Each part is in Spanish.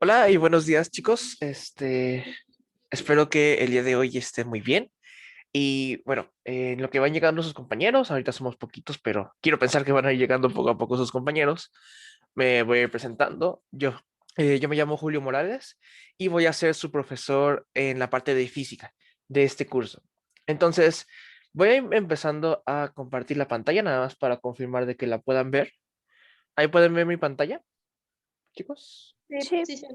Hola y buenos días, chicos. Espero que el día de hoy esté muy bien. Y bueno, en lo que van llegando sus compañeros, ahorita somos poquitos, pero quiero pensar que van a ir llegando poco a poco sus compañeros. Me voy a ir presentando. Yo me llamo Julio Morales y voy a ser su profesor en la parte de física de este curso. Entonces, voy a ir empezando a compartir la pantalla nada más para confirmar de que la puedan ver. Ahí pueden ver mi pantalla, chicos. Sí, Sí, sí, sí.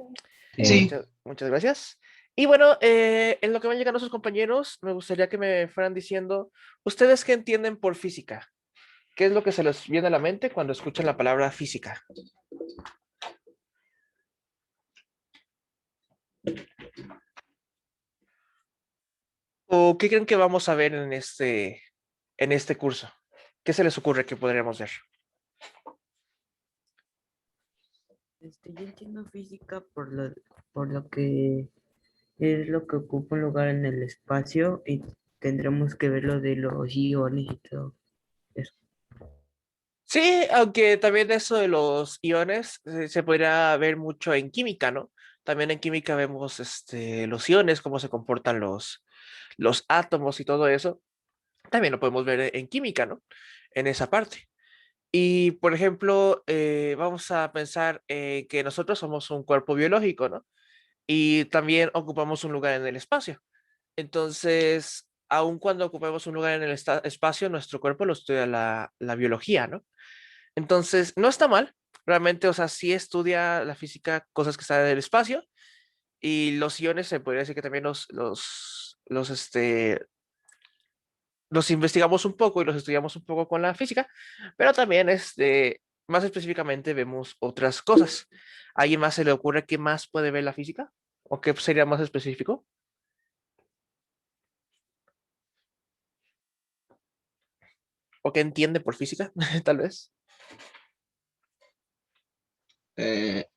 Sí, Muchas gracias. Y bueno, en lo que van llegando sus compañeros, me gustaría que me fueran diciendo, ¿ustedes qué entienden por física? ¿Qué es lo que se les viene a la mente cuando escuchan la palabra física? ¿O qué creen que vamos a ver en este curso? ¿Qué se les ocurre que podríamos ver? yo entiendo física por lo que es lo que ocupa un lugar en el espacio y tendremos que ver lo de los iones y todo eso. Sí, aunque también eso de los iones se podría ver mucho en química, ¿no? También en química vemos los iones, cómo se comportan los átomos y todo eso. También lo podemos ver en química, ¿no? En esa parte. Y, por ejemplo, vamos a pensar que nosotros somos un cuerpo biológico, ¿no? Y también ocupamos un lugar en el espacio. Entonces, aun cuando ocupemos un lugar en el espacio, nuestro cuerpo lo estudia la biología, ¿no? Entonces, no está mal, realmente, o sea, sí estudia la física cosas que están en el espacio y los iones se podría decir que también los investigamos un poco y los estudiamos un poco con la física, pero también más específicamente vemos otras cosas. ¿A alguien más se le ocurre qué más puede ver la física? ¿O qué sería más específico? ¿O qué entiende por física, tal vez? Eh,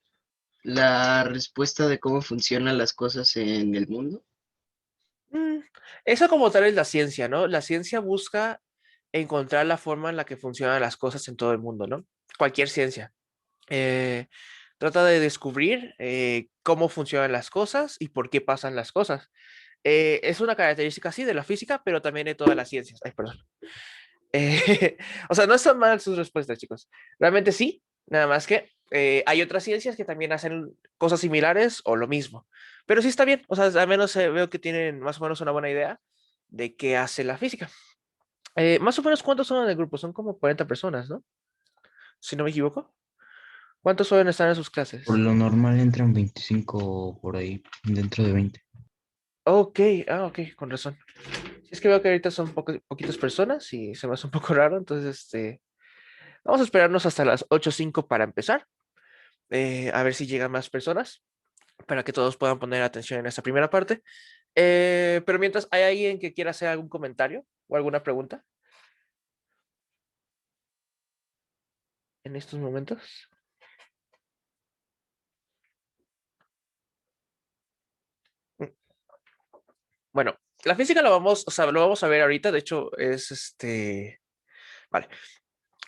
la respuesta de cómo funcionan las cosas en el mundo. Mm, Eso como tal es la ciencia, ¿no? La ciencia busca encontrar la forma en la que funcionan las cosas en todo el mundo, ¿no? Cualquier ciencia. Eh, Trata de descubrir cómo funcionan las cosas y por qué pasan las cosas. Es una característica, sí, de la física, pero también de todas las ciencias. Ay, perdón. O sea, no están mal sus respuestas, chicos. Realmente sí, nada más que hay otras ciencias que también hacen cosas similares o lo mismo. Pero sí está bien, o sea, al menos veo que tienen más o menos una buena idea de qué hace la física. Más o menos, ¿cuántos son en el grupo? Son como 40 personas, ¿no? Si no me equivoco. ¿Cuántos suelen estar en sus Por clases? lo normal entran 25 por ahí, dentro de 20. Ok, ok, con razón. Si es que veo que ahorita son poquitas personas y se me hace un poco raro, entonces vamos a esperarnos hasta las 8:05 para empezar, a ver si llegan más personas, para que todos puedan poner atención en esta primera parte. Pero mientras, ¿hay alguien que quiera hacer algún comentario o alguna pregunta en estos momentos? Mm, Bueno, la física o sea, lo vamos a ver ahorita, de hecho es vale,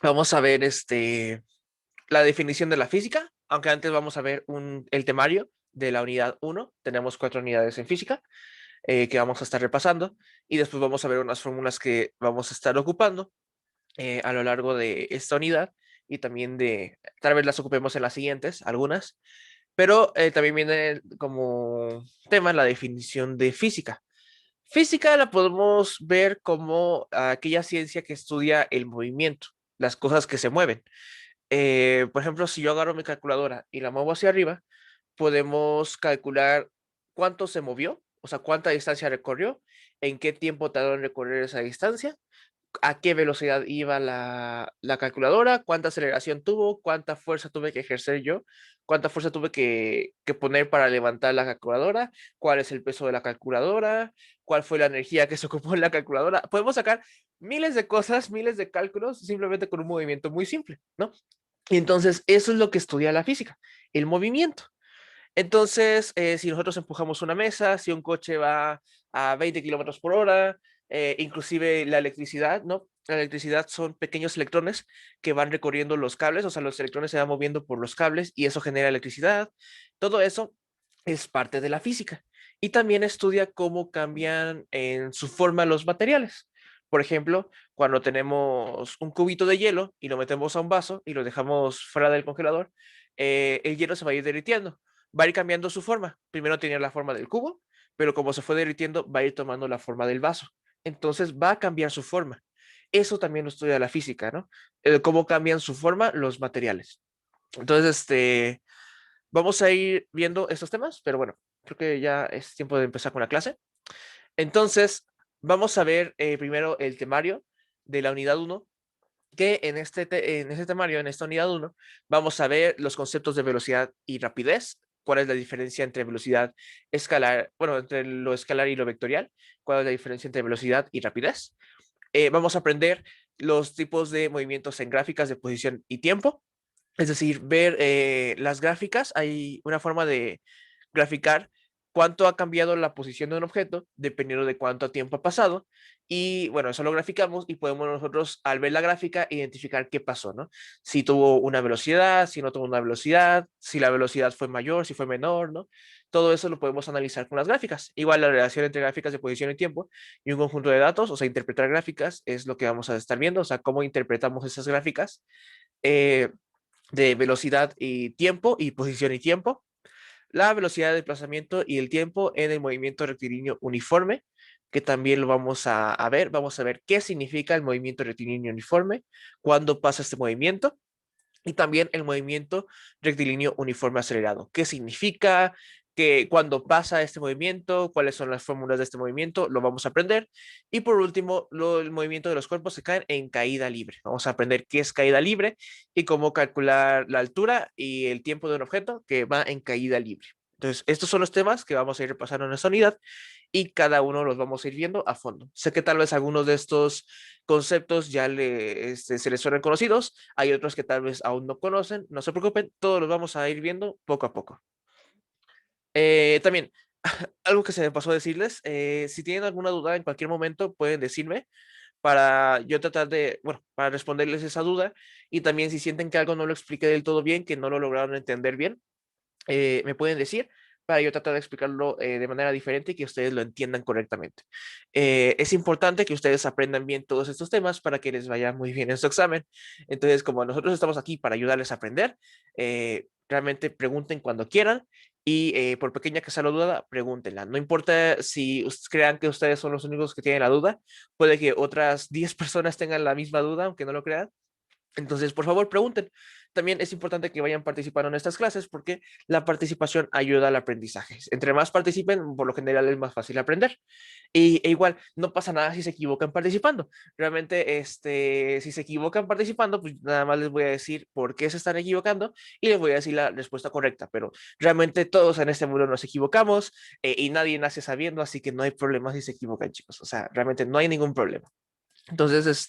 vamos a ver la definición de la física, aunque antes vamos a ver el temario de la unidad uno. Tenemos 4 unidades en física que vamos a estar repasando y después vamos a ver unas fórmulas que vamos a estar ocupando a lo largo de esta unidad y también tal vez las ocupemos en las siguientes, algunas, pero también viene como tema la definición de física. Física la podemos ver como aquella ciencia que estudia el movimiento, las cosas que se mueven. Por ejemplo, si yo agarro mi calculadora y la muevo hacia arriba, podemos calcular cuánto se movió, o sea, cuánta distancia recorrió, en qué tiempo tardó en recorrer esa distancia, a qué velocidad iba la calculadora, cuánta aceleración tuvo, cuánta fuerza tuve que ejercer yo, cuánta fuerza tuve que poner para levantar la calculadora, cuál es el peso de la calculadora, cuál fue la energía que se ocupó en la calculadora. Podemos sacar miles de cosas, miles de cálculos simplemente con un movimiento muy simple, ¿no? Y entonces eso es lo que estudia la física, el movimiento. Entonces, si nosotros empujamos una mesa, si un coche va a 20 kilómetros por hora, inclusive la electricidad, ¿no? La electricidad son pequeños electrones que van recorriendo los cables, o sea, los electrones se van moviendo por los cables y eso genera electricidad. Todo eso es parte de la física. Y también estudia cómo cambian en su forma los materiales. Por ejemplo, cuando tenemos un cubito de hielo y lo metemos a un vaso y lo dejamos fuera del congelador, el hielo se va a ir derritiendo, va a ir cambiando su forma. Primero tenía la forma del cubo, pero como se fue derritiendo, va a ir tomando la forma del vaso. Entonces va a cambiar su forma. Eso también lo estudia la física, ¿no? Cómo cambian su forma los materiales. Entonces, vamos a ir viendo estos temas, pero bueno, creo que ya es tiempo de empezar con la clase. Entonces, vamos a ver primero el temario de la unidad 1, que en este temario, en esta unidad 1, vamos a ver los conceptos de velocidad y rapidez, cuál es la diferencia entre velocidad escalar, bueno, entre lo escalar y lo vectorial, cuál es la diferencia entre velocidad y rapidez. Vamos a aprender los tipos de movimientos en gráficas de posición y tiempo, es decir, ver las gráficas. Hay una forma de graficar cuánto ha cambiado la posición de un objeto dependiendo de cuánto tiempo ha pasado. Y bueno, eso lo graficamos y podemos nosotros, al ver la gráfica, identificar qué pasó, ¿no? Si tuvo una velocidad, si no tuvo una velocidad, si la velocidad fue mayor, si fue menor, ¿no? Todo eso lo podemos analizar con las gráficas. Igual la relación entre gráficas de posición y tiempo y un conjunto de datos, o sea, interpretar gráficas es lo que vamos a estar viendo, o sea, cómo interpretamos esas gráficas de velocidad y tiempo y posición y tiempo, la velocidad de desplazamiento y el tiempo en el movimiento rectilíneo uniforme, que también lo vamos a ver qué significa el movimiento rectilíneo uniforme, cuándo pasa este movimiento, y también el movimiento rectilíneo uniforme acelerado. ¿Qué significa? Que cuando pasa este movimiento, cuáles son las fórmulas de este movimiento, lo vamos a aprender. Y por último, el movimiento de los cuerpos se caen en caída libre. Vamos a aprender qué es caída libre y cómo calcular la altura y el tiempo de un objeto que va en caída libre. Entonces, estos son los temas que vamos a ir repasando en esta unidad y cada uno los vamos a ir viendo a fondo. Sé que tal vez algunos de estos conceptos ya se les suenan conocidos, hay otros que tal vez aún no conocen, no se preocupen, todos los vamos a ir viendo poco a poco. También, algo que se me pasó a decirles, si tienen alguna duda en cualquier momento pueden decirme para yo tratar de, bueno, para responderles esa duda, y también si sienten que algo no lo expliqué del todo bien, que no lo lograron entender bien, me pueden decir para yo tratar de explicarlo de manera diferente y que ustedes lo entiendan correctamente. Es importante que ustedes aprendan bien todos estos temas para que les vaya muy bien en su examen. Entonces, como nosotros estamos aquí para ayudarles a aprender, realmente pregunten cuando quieran y por pequeña que sea la duda, pregúntenla. No importa si crean que ustedes son los únicos que tienen la duda, puede que otras 10 personas tengan la misma duda, aunque no lo crean. Entonces, por favor, pregunten. También es importante que vayan participando en estas clases porque la participación ayuda al aprendizaje. Entre más participen, por lo general es más fácil aprender. E igual, no pasa nada si se equivocan participando. Realmente, si se equivocan participando, pues nada más les voy a decir por qué se están equivocando y les voy a decir la respuesta correcta. Pero realmente todos en este mundo nos equivocamos y nadie nace sabiendo, así que no hay problema si se equivocan, chicos. O sea, realmente no hay ningún problema. Entonces,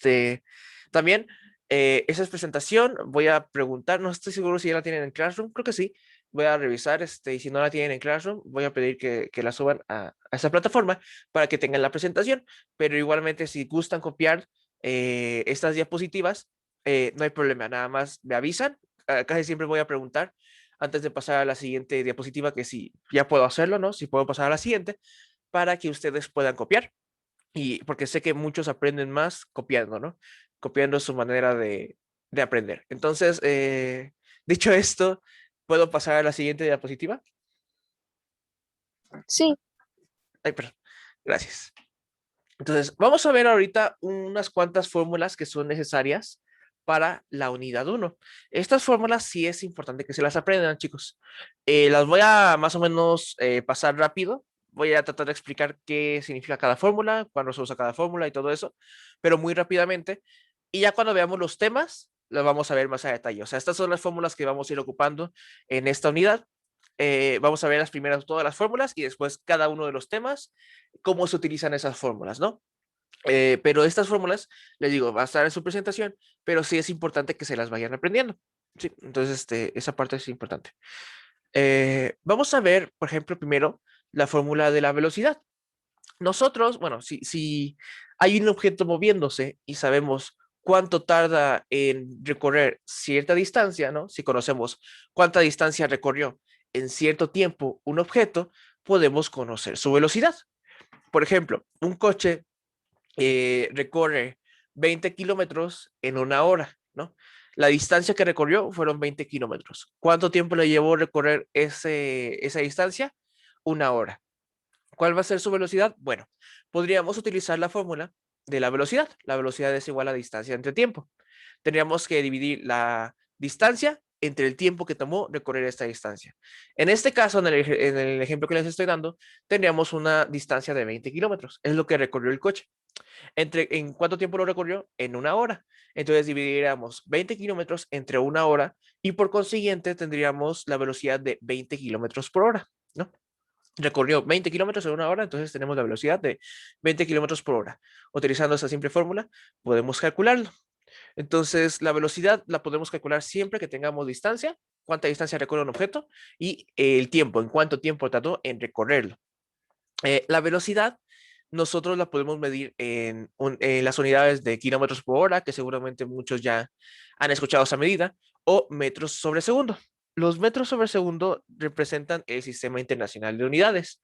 también esa es presentación. Voy a preguntar, no estoy seguro si ya la tienen en Classroom, creo que sí. Voy a revisar, y si no la tienen en Classroom, voy a pedir que la suban a esa plataforma para que tengan la presentación. Pero igualmente, si gustan copiar estas diapositivas, no hay problema, nada más me avisan. Casi siempre voy a preguntar antes de pasar a la siguiente diapositiva que si ya puedo hacerlo, ¿no? Si puedo pasar a la siguiente para que ustedes puedan copiar. Y porque sé que muchos aprenden más copiando, ¿no? Copiando su manera de aprender. Entonces, dicho esto, ¿puedo pasar a la siguiente diapositiva? Sí, Ay, perdón. Gracias. Entonces, vamos a ver ahorita unas cuantas fórmulas que son necesarias para la unidad 1. Estas fórmulas sí es importante que se las aprendan, chicos. Las voy a más o menos pasar rápido. Voy a tratar de explicar qué significa cada fórmula, cuándo se usa cada fórmula y todo eso, pero muy rápidamente. Y ya cuando veamos los temas, los vamos a ver más a detalle. O sea, estas son las fórmulas que vamos a ir ocupando en esta unidad. Vamos a ver las primeras, todas las fórmulas y después cada uno de los temas, cómo se utilizan esas fórmulas, ¿no? Pero estas fórmulas, les digo, va a estar en su presentación, pero sí es importante que se las vayan aprendiendo. Sí, entonces esa parte es importante. Vamos a ver, por ejemplo, primero la fórmula de la velocidad. Nosotros, bueno, si hay un objeto moviéndose y sabemos cuánto tarda en recorrer cierta distancia, ¿no? Si conocemos cuánta distancia recorrió en cierto tiempo un objeto, podemos conocer su velocidad. Por ejemplo, un coche recorre 20 kilómetros en una hora, ¿no? La distancia que recorrió fueron 20 kilómetros. ¿Cuánto tiempo le llevó recorrer esa distancia? Una hora. ¿Cuál va a ser su velocidad? Bueno, podríamos utilizar la fórmula de la velocidad. La velocidad es igual a distancia entre tiempo. Tendríamos que dividir la distancia entre el tiempo que tomó recorrer esta distancia. En este caso, en el ejemplo que les estoy dando, tendríamos una distancia de 20 kilómetros. Es lo que recorrió el coche. ¿En cuánto tiempo lo recorrió? En una hora. Entonces dividiríamos 20 kilómetros entre una hora y por consiguiente tendríamos la velocidad de 20 kilómetros por hora, ¿no? Recorrió 20 kilómetros en una hora, entonces tenemos la velocidad de 20 kilómetros por hora. Utilizando esa simple fórmula, podemos calcularlo. Entonces, la velocidad la podemos calcular siempre que tengamos distancia, cuánta distancia recorre un objeto y el tiempo, en cuánto tiempo tardó en recorrerlo. La velocidad nosotros la podemos medir en las unidades de kilómetros por hora, que seguramente muchos ya han escuchado esa medida, o metros sobre segundo. Los metros sobre segundo representan el Sistema Internacional de Unidades.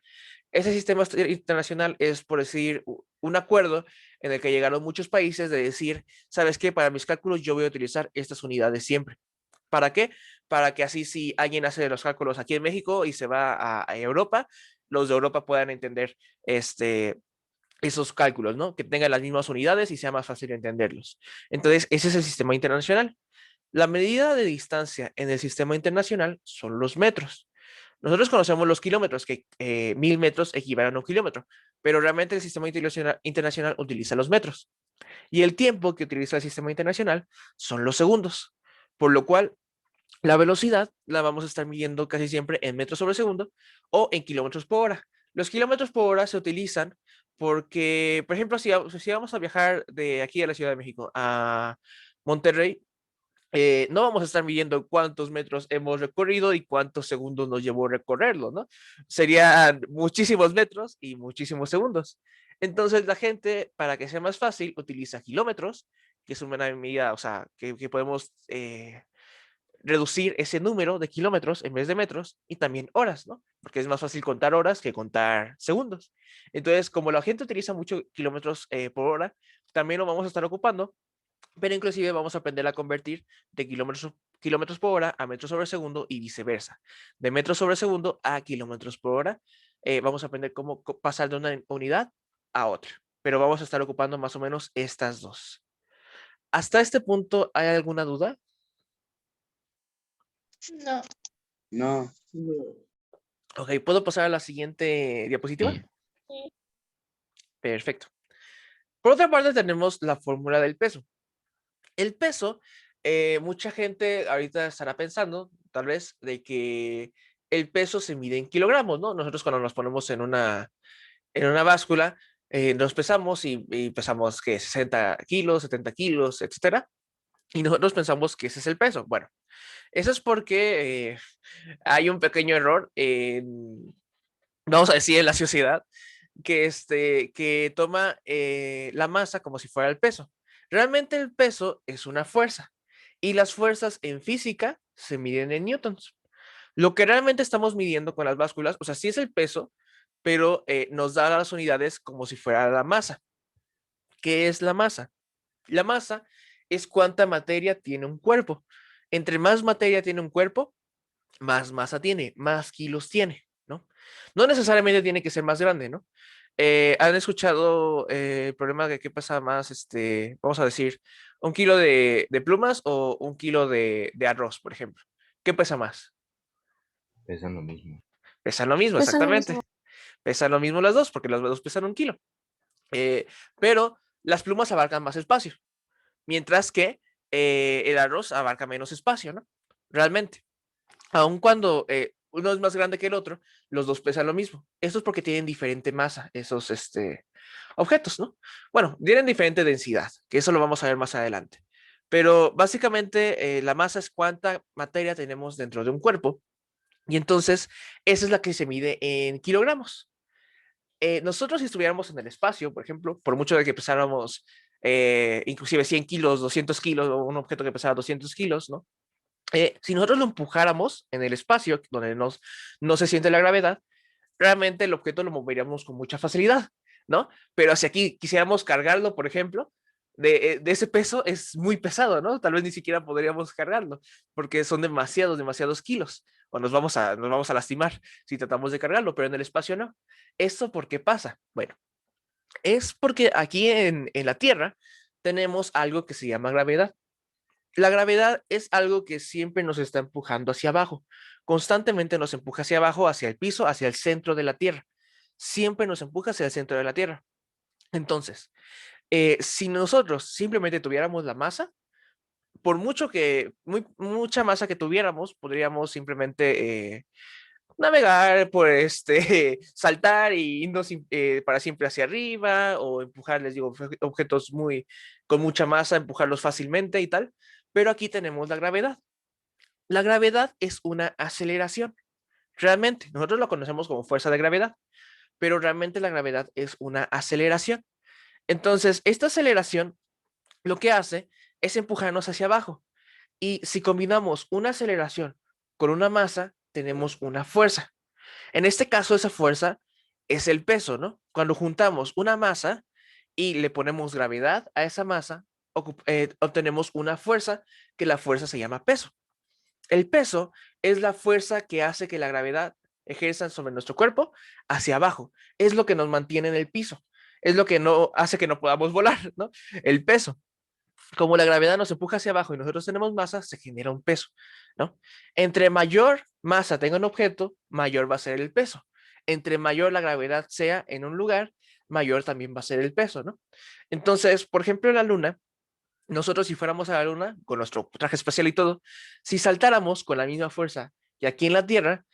Ese sistema internacional es, por decir, un acuerdo en el que llegaron muchos países de decir, ¿sabes qué? Para mis cálculos yo voy a utilizar estas unidades siempre. ¿Para qué? Para que así si alguien hace los cálculos aquí en México y se va a Europa, los de Europa puedan entender esos cálculos, ¿no? Que tengan las mismas unidades y sea más fácil entenderlos. Entonces, ese es el sistema internacional. La medida de distancia en el sistema internacional son los metros. Nosotros conocemos los kilómetros, que 1000 metros equivalen a un kilómetro, pero realmente el sistema internacional utiliza los metros. Y el tiempo que utiliza el sistema internacional son los segundos, por lo cual la velocidad la vamos a estar midiendo casi siempre en metros sobre segundo o en kilómetros por hora. Los kilómetros por hora se utilizan porque, por ejemplo, si vamos a viajar de aquí a la Ciudad de México a Monterrey, no vamos a estar midiendo cuántos metros hemos recorrido y cuántos segundos nos llevó recorrerlo, ¿no? Serían muchísimos metros y muchísimos segundos. Entonces la gente, para que sea más fácil, utiliza kilómetros, que es una medida, o sea, que podemos reducir ese número de kilómetros en vez de metros y también horas, ¿no? Porque es más fácil contar horas que contar segundos. Entonces, como la gente utiliza mucho kilómetros por hora, también lo vamos a estar ocupando, pero inclusive vamos a aprender a convertir de kilómetros por hora a metros sobre segundo y viceversa. De metros sobre segundo a kilómetros por hora, vamos a aprender cómo pasar de una unidad a otra, pero vamos a estar ocupando más o menos estas dos. ¿Hasta este punto hay alguna duda? No. No. Ok, ¿puedo pasar a la siguiente diapositiva? Sí. Sí. Perfecto. Por otra parte, tenemos la fórmula del peso. El peso, mucha gente ahorita estará pensando, tal vez, de que el peso se mide en kilogramos, ¿no? Nosotros cuando nos ponemos en una báscula, nos pesamos y pesamos que 60 kilos, 70 kilos, etcétera. Y nosotros pensamos que ese es el peso. Bueno, eso es porque hay un pequeño error vamos a decir, en la sociedad, que toma la masa como si fuera el peso. Realmente el peso es una fuerza y las fuerzas en física se miden en newtons. Lo que realmente estamos midiendo con las básculas, o sea, sí es el peso, pero nos da las unidades como si fuera la masa. ¿Qué es la masa? La masa es cuánta materia tiene un cuerpo. Entre más materia tiene un cuerpo, más masa tiene, más kilos tiene, ¿no? No necesariamente tiene que ser más grande, ¿no? ¿Han escuchado el problema de qué pesa más, vamos a decir, un kilo de plumas o un kilo de arroz, por ejemplo? ¿Qué pesa más? Pesan lo mismo. Pesan lo mismo, Pesan lo exactamente. mismo. Pesan lo mismo las dos, porque las dos pesan un kilo. Pero las plumas abarcan más espacio, mientras que el arroz abarca menos espacio, ¿no? Realmente. Aun cuando uno es más grande que el otro, los dos pesan lo mismo. Esto es porque tienen diferente masa, esos objetos, ¿no? Bueno, tienen diferente densidad, que eso lo vamos a ver más adelante. Pero básicamente la masa es cuánta materia tenemos dentro de un cuerpo. Y entonces, esa es la que se mide en kilogramos. nosotros si estuviéramos en el espacio, por ejemplo, por mucho de que pesáramos inclusive 100 kilos, 200 kilos, o un objeto que pesara 200 kilos, ¿no? Si nosotros lo empujáramos en el espacio, donde no se siente la gravedad, realmente el objeto lo moveríamos con mucha facilidad, ¿no? Pero si aquí quisiéramos cargarlo, por ejemplo, de ese peso es muy pesado, ¿no? Tal vez ni siquiera podríamos cargarlo, porque son demasiados kilos, o nos vamos a lastimar si tratamos de cargarlo, pero en el espacio no. ¿Esto por qué pasa? Bueno, es porque aquí en la Tierra tenemos algo que se llama gravedad. La gravedad es algo que siempre nos está empujando hacia abajo. Constantemente nos empuja hacia abajo, hacia el piso, hacia el centro de la Tierra. Siempre nos empuja hacia el centro de la Tierra. Entonces, si nosotros simplemente tuviéramos la masa, por mucha masa que tuviéramos, podríamos simplemente navegar, por saltar y irnos para siempre hacia arriba o empujar, les digo, objetos con mucha masa, empujarlos fácilmente y tal. Pero aquí tenemos la gravedad. La gravedad es una aceleración. Realmente, nosotros lo conocemos como fuerza de gravedad, pero realmente la gravedad es una aceleración. Entonces, esta aceleración lo que hace es empujarnos hacia abajo. Y si combinamos una aceleración con una masa, tenemos una fuerza. En este caso, esa fuerza es el peso, ¿no? Cuando juntamos una masa y le ponemos gravedad a esa masa, obtenemos una fuerza, que la fuerza se llama peso. El peso es la fuerza que hace que la gravedad ejerza sobre nuestro cuerpo hacia abajo. Es lo que nos mantiene en el piso. Es lo que no hace que no podamos volar, ¿no? El peso. Como la gravedad nos empuja hacia abajo y nosotros tenemos masa, se genera un peso, ¿no? Entre mayor masa tenga un objeto, mayor va a ser el peso. Entre mayor la gravedad sea en un lugar, mayor también va a ser el peso, ¿no? Entonces, por ejemplo, en la Luna, nosotros si fuéramos a la Luna, con nuestro traje espacial y todo, si saltáramos con la misma fuerza que aquí en la Tierra,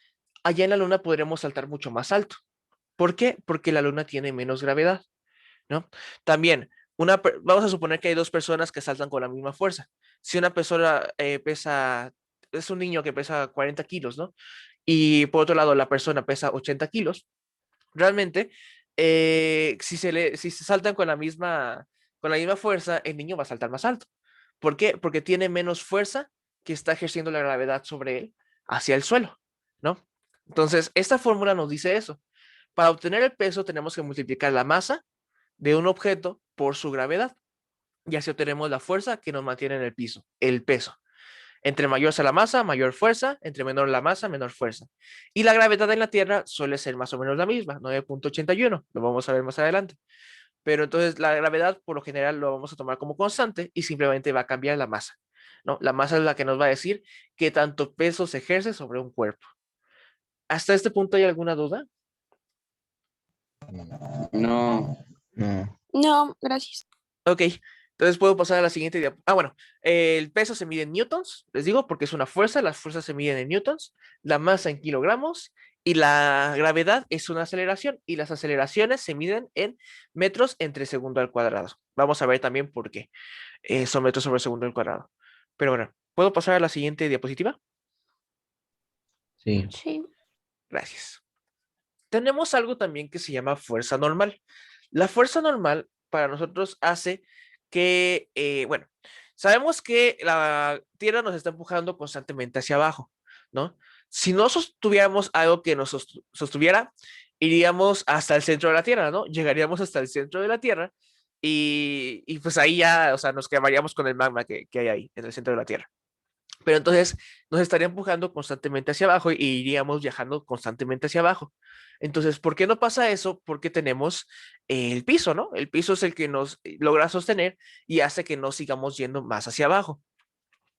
allá en la Luna podríamos saltar mucho más alto. ¿Por qué? Porque la Luna tiene menos gravedad, ¿no? También, vamos a suponer que hay dos personas que saltan con la misma fuerza. Si una persona es un niño que pesa 40 kilos, ¿no? Y por otro lado la persona pesa 80 kilos, realmente, si se saltan con la misma fuerza, el niño va a saltar más alto. ¿Por qué? Porque tiene menos fuerza que está ejerciendo la gravedad sobre él hacia el suelo, ¿no? Entonces, esta fórmula nos dice eso. Para obtener el peso tenemos que multiplicar la masa de un objeto por su gravedad. Y así obtenemos la fuerza que nos mantiene en el piso, el peso. Entre mayor sea la masa, mayor fuerza, entre menor la masa, menor fuerza. Y la gravedad en la Tierra suele ser más o menos la misma, 9.81, lo vamos a ver más adelante. Pero entonces la gravedad por lo general lo vamos a tomar como constante y simplemente va a cambiar la masa, ¿no? La masa es la que nos va a decir qué tanto peso se ejerce sobre un cuerpo. ¿Hasta este punto hay alguna duda? No. No. No, gracias. Ok, entonces puedo pasar a la siguiente diapositiva. Bueno, el peso se mide en newtons, les digo, porque es una fuerza, las fuerzas se miden en newtons, la masa en kilogramos y la gravedad es una aceleración y las aceleraciones se miden en metros entre segundo al cuadrado. Vamos a ver también por qué son metros sobre segundo al cuadrado. Pero bueno, ¿puedo pasar a la siguiente diapositiva? Sí. Sí. Gracias. Tenemos algo también que se llama fuerza normal. La fuerza normal para nosotros hace que, bueno, sabemos que la Tierra nos está empujando constantemente hacia abajo, ¿no? Si no sostuviéramos algo que nos sostuviera, iríamos hasta el centro de la Tierra, ¿no? Llegaríamos hasta el centro de la Tierra y pues ahí ya, o sea, nos quemaríamos con el magma que hay ahí, en el centro de la Tierra. Pero entonces nos estaría empujando constantemente hacia abajo y iríamos viajando constantemente hacia abajo. Entonces, ¿por qué no pasa eso? Porque tenemos el piso, ¿no? El piso es el que nos logra sostener y hace que no sigamos yendo más hacia abajo.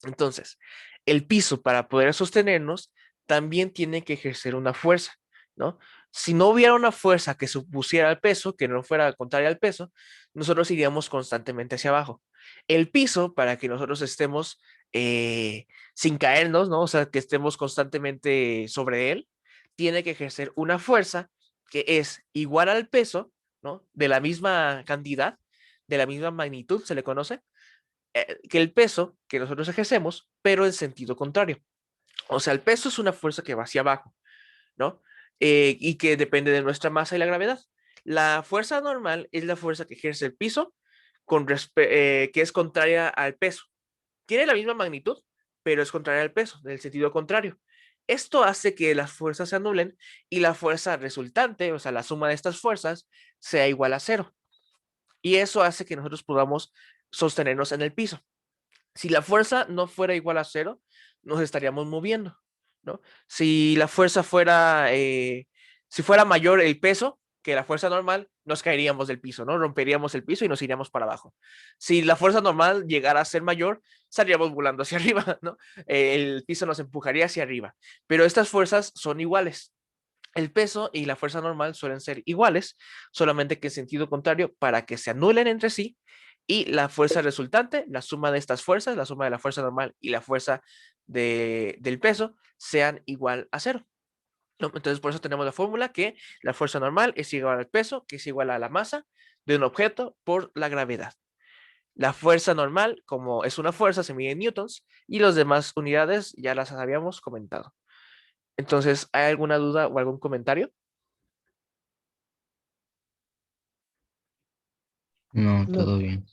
Entonces, el piso para poder sostenernos también tiene que ejercer una fuerza, ¿no? Si no hubiera una fuerza que supusiera el peso, que no fuera contraria al peso, nosotros iríamos constantemente hacia abajo. El piso, para que nosotros estemos sin caernos, ¿no? O sea, que estemos constantemente sobre él, tiene que ejercer una fuerza que es igual al peso, ¿no? De la misma cantidad, de la misma magnitud, se le conoce, que el peso que nosotros ejercemos, pero en sentido contrario. O sea, el peso es una fuerza que va hacia abajo, ¿no? Y que depende de nuestra masa y la gravedad. La fuerza normal es la fuerza que ejerce el piso que es contraria al peso. Tiene la misma magnitud, pero es contraria al peso, en el sentido contrario. Esto hace que las fuerzas se anulen y la fuerza resultante, o sea, la suma de estas fuerzas, sea igual a cero. Y eso hace que nosotros podamos sostenernos en el piso. Si la fuerza no fuera igual a cero, nos estaríamos moviendo, ¿no? Si la fuerza fuera, si fuera mayor el peso que la fuerza normal, nos caeríamos del piso, ¿no? Romperíamos el piso y nos iríamos para abajo. Si la fuerza normal llegara a ser mayor, estaríamos volando hacia arriba, ¿no? El piso nos empujaría hacia arriba. Pero estas fuerzas son iguales. El peso y la fuerza normal suelen ser iguales, solamente que en sentido contrario para que se anulen entre sí y la fuerza resultante, la suma de estas fuerzas, la suma de la fuerza normal y la fuerza del peso, sean igual a cero. ¿No? Entonces, por eso tenemos la fórmula que la fuerza normal es igual al peso, que es igual a la masa de un objeto por la gravedad. La fuerza normal, como es una fuerza, se mide en newtons y las demás unidades ya las habíamos comentado. Entonces, ¿hay alguna duda o algún comentario? No, No. todo bien.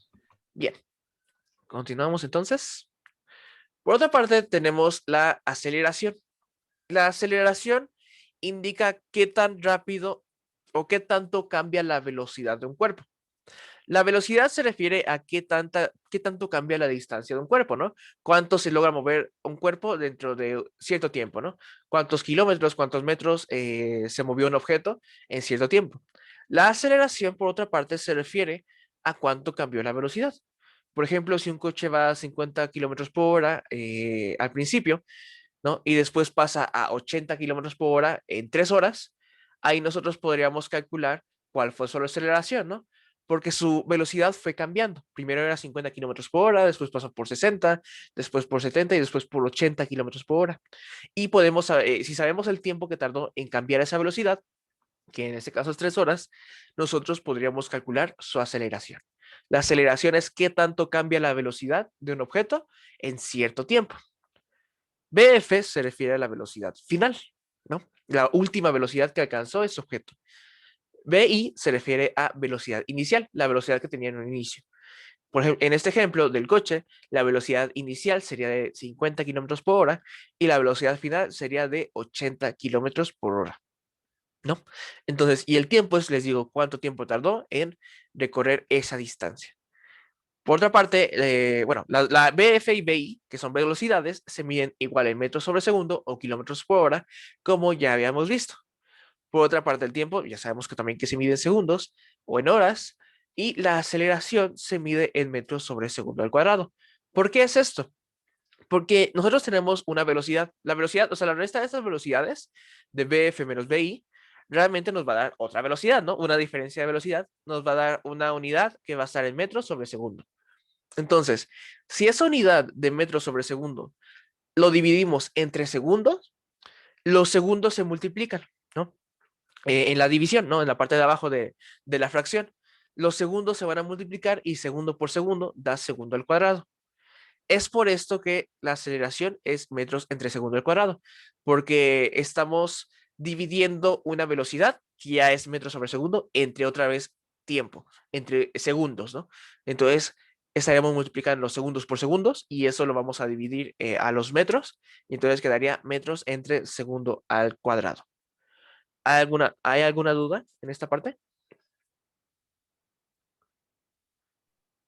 Bien, continuamos entonces. Por otra parte, tenemos la aceleración. La aceleración indica qué tan rápido o qué tanto cambia la velocidad de un cuerpo. La velocidad se refiere a qué tanto cambia la distancia de un cuerpo, ¿no? Cuánto se logra mover un cuerpo dentro de cierto tiempo, ¿no? Cuántos kilómetros, cuántos metros se movió un objeto en cierto tiempo. La aceleración, por otra parte, se refiere a cuánto cambió la velocidad. Por ejemplo, si un coche va a 50 kilómetros por hora al principio, ¿no? Y después pasa a 80 kilómetros por hora en 3 horas, ahí nosotros podríamos calcular cuál fue su aceleración, ¿no? Porque su velocidad fue cambiando. Primero era 50 kilómetros por hora, después pasó por 60, después por 70 y después por 80 kilómetros por hora. Y podemos, si sabemos el tiempo que tardó en cambiar esa velocidad, que en este caso es 3 horas, nosotros podríamos calcular su aceleración. La aceleración es qué tanto cambia la velocidad de un objeto en cierto tiempo. BF se refiere a la velocidad final, ¿no? La última velocidad que alcanzó ese objeto. BI se refiere a velocidad inicial, la velocidad que tenía en un inicio. Por ejemplo, en este ejemplo del coche, la velocidad inicial sería de 50 kilómetros por hora y la velocidad final sería de 80 kilómetros por hora, ¿no? Entonces, y el tiempo es, les digo, cuánto tiempo tardó en recorrer esa distancia. Por otra parte, bueno, la BF y BI, que son velocidades, se miden igual en metros sobre segundo o kilómetros por hora, como ya habíamos visto. Por otra parte, el tiempo, ya sabemos que también que se mide en segundos o en horas, y la aceleración se mide en metros sobre segundo al cuadrado. ¿Por qué es esto? Porque nosotros tenemos una velocidad, la velocidad, o sea, la resta de estas velocidades de BF menos BI, realmente nos va a dar otra velocidad, ¿no? Una diferencia de velocidad nos va a dar una unidad que va a estar en metros sobre segundo. Entonces, si esa unidad de metros sobre segundo lo dividimos entre segundos, los segundos se multiplican, ¿no? En la división, ¿no? En la parte de abajo de la fracción. Los segundos se van a multiplicar y segundo por segundo da segundo al cuadrado. Es por esto que la aceleración es metros entre segundo al cuadrado, porque estamos dividiendo una velocidad, que ya es metros sobre segundo, entre otra vez tiempo, entre segundos, ¿no? Entonces, estaríamos multiplicando los segundos por segundos y eso lo vamos a dividir a los metros, y entonces quedaría metros entre segundo al cuadrado. ¿Hay alguna duda en esta parte?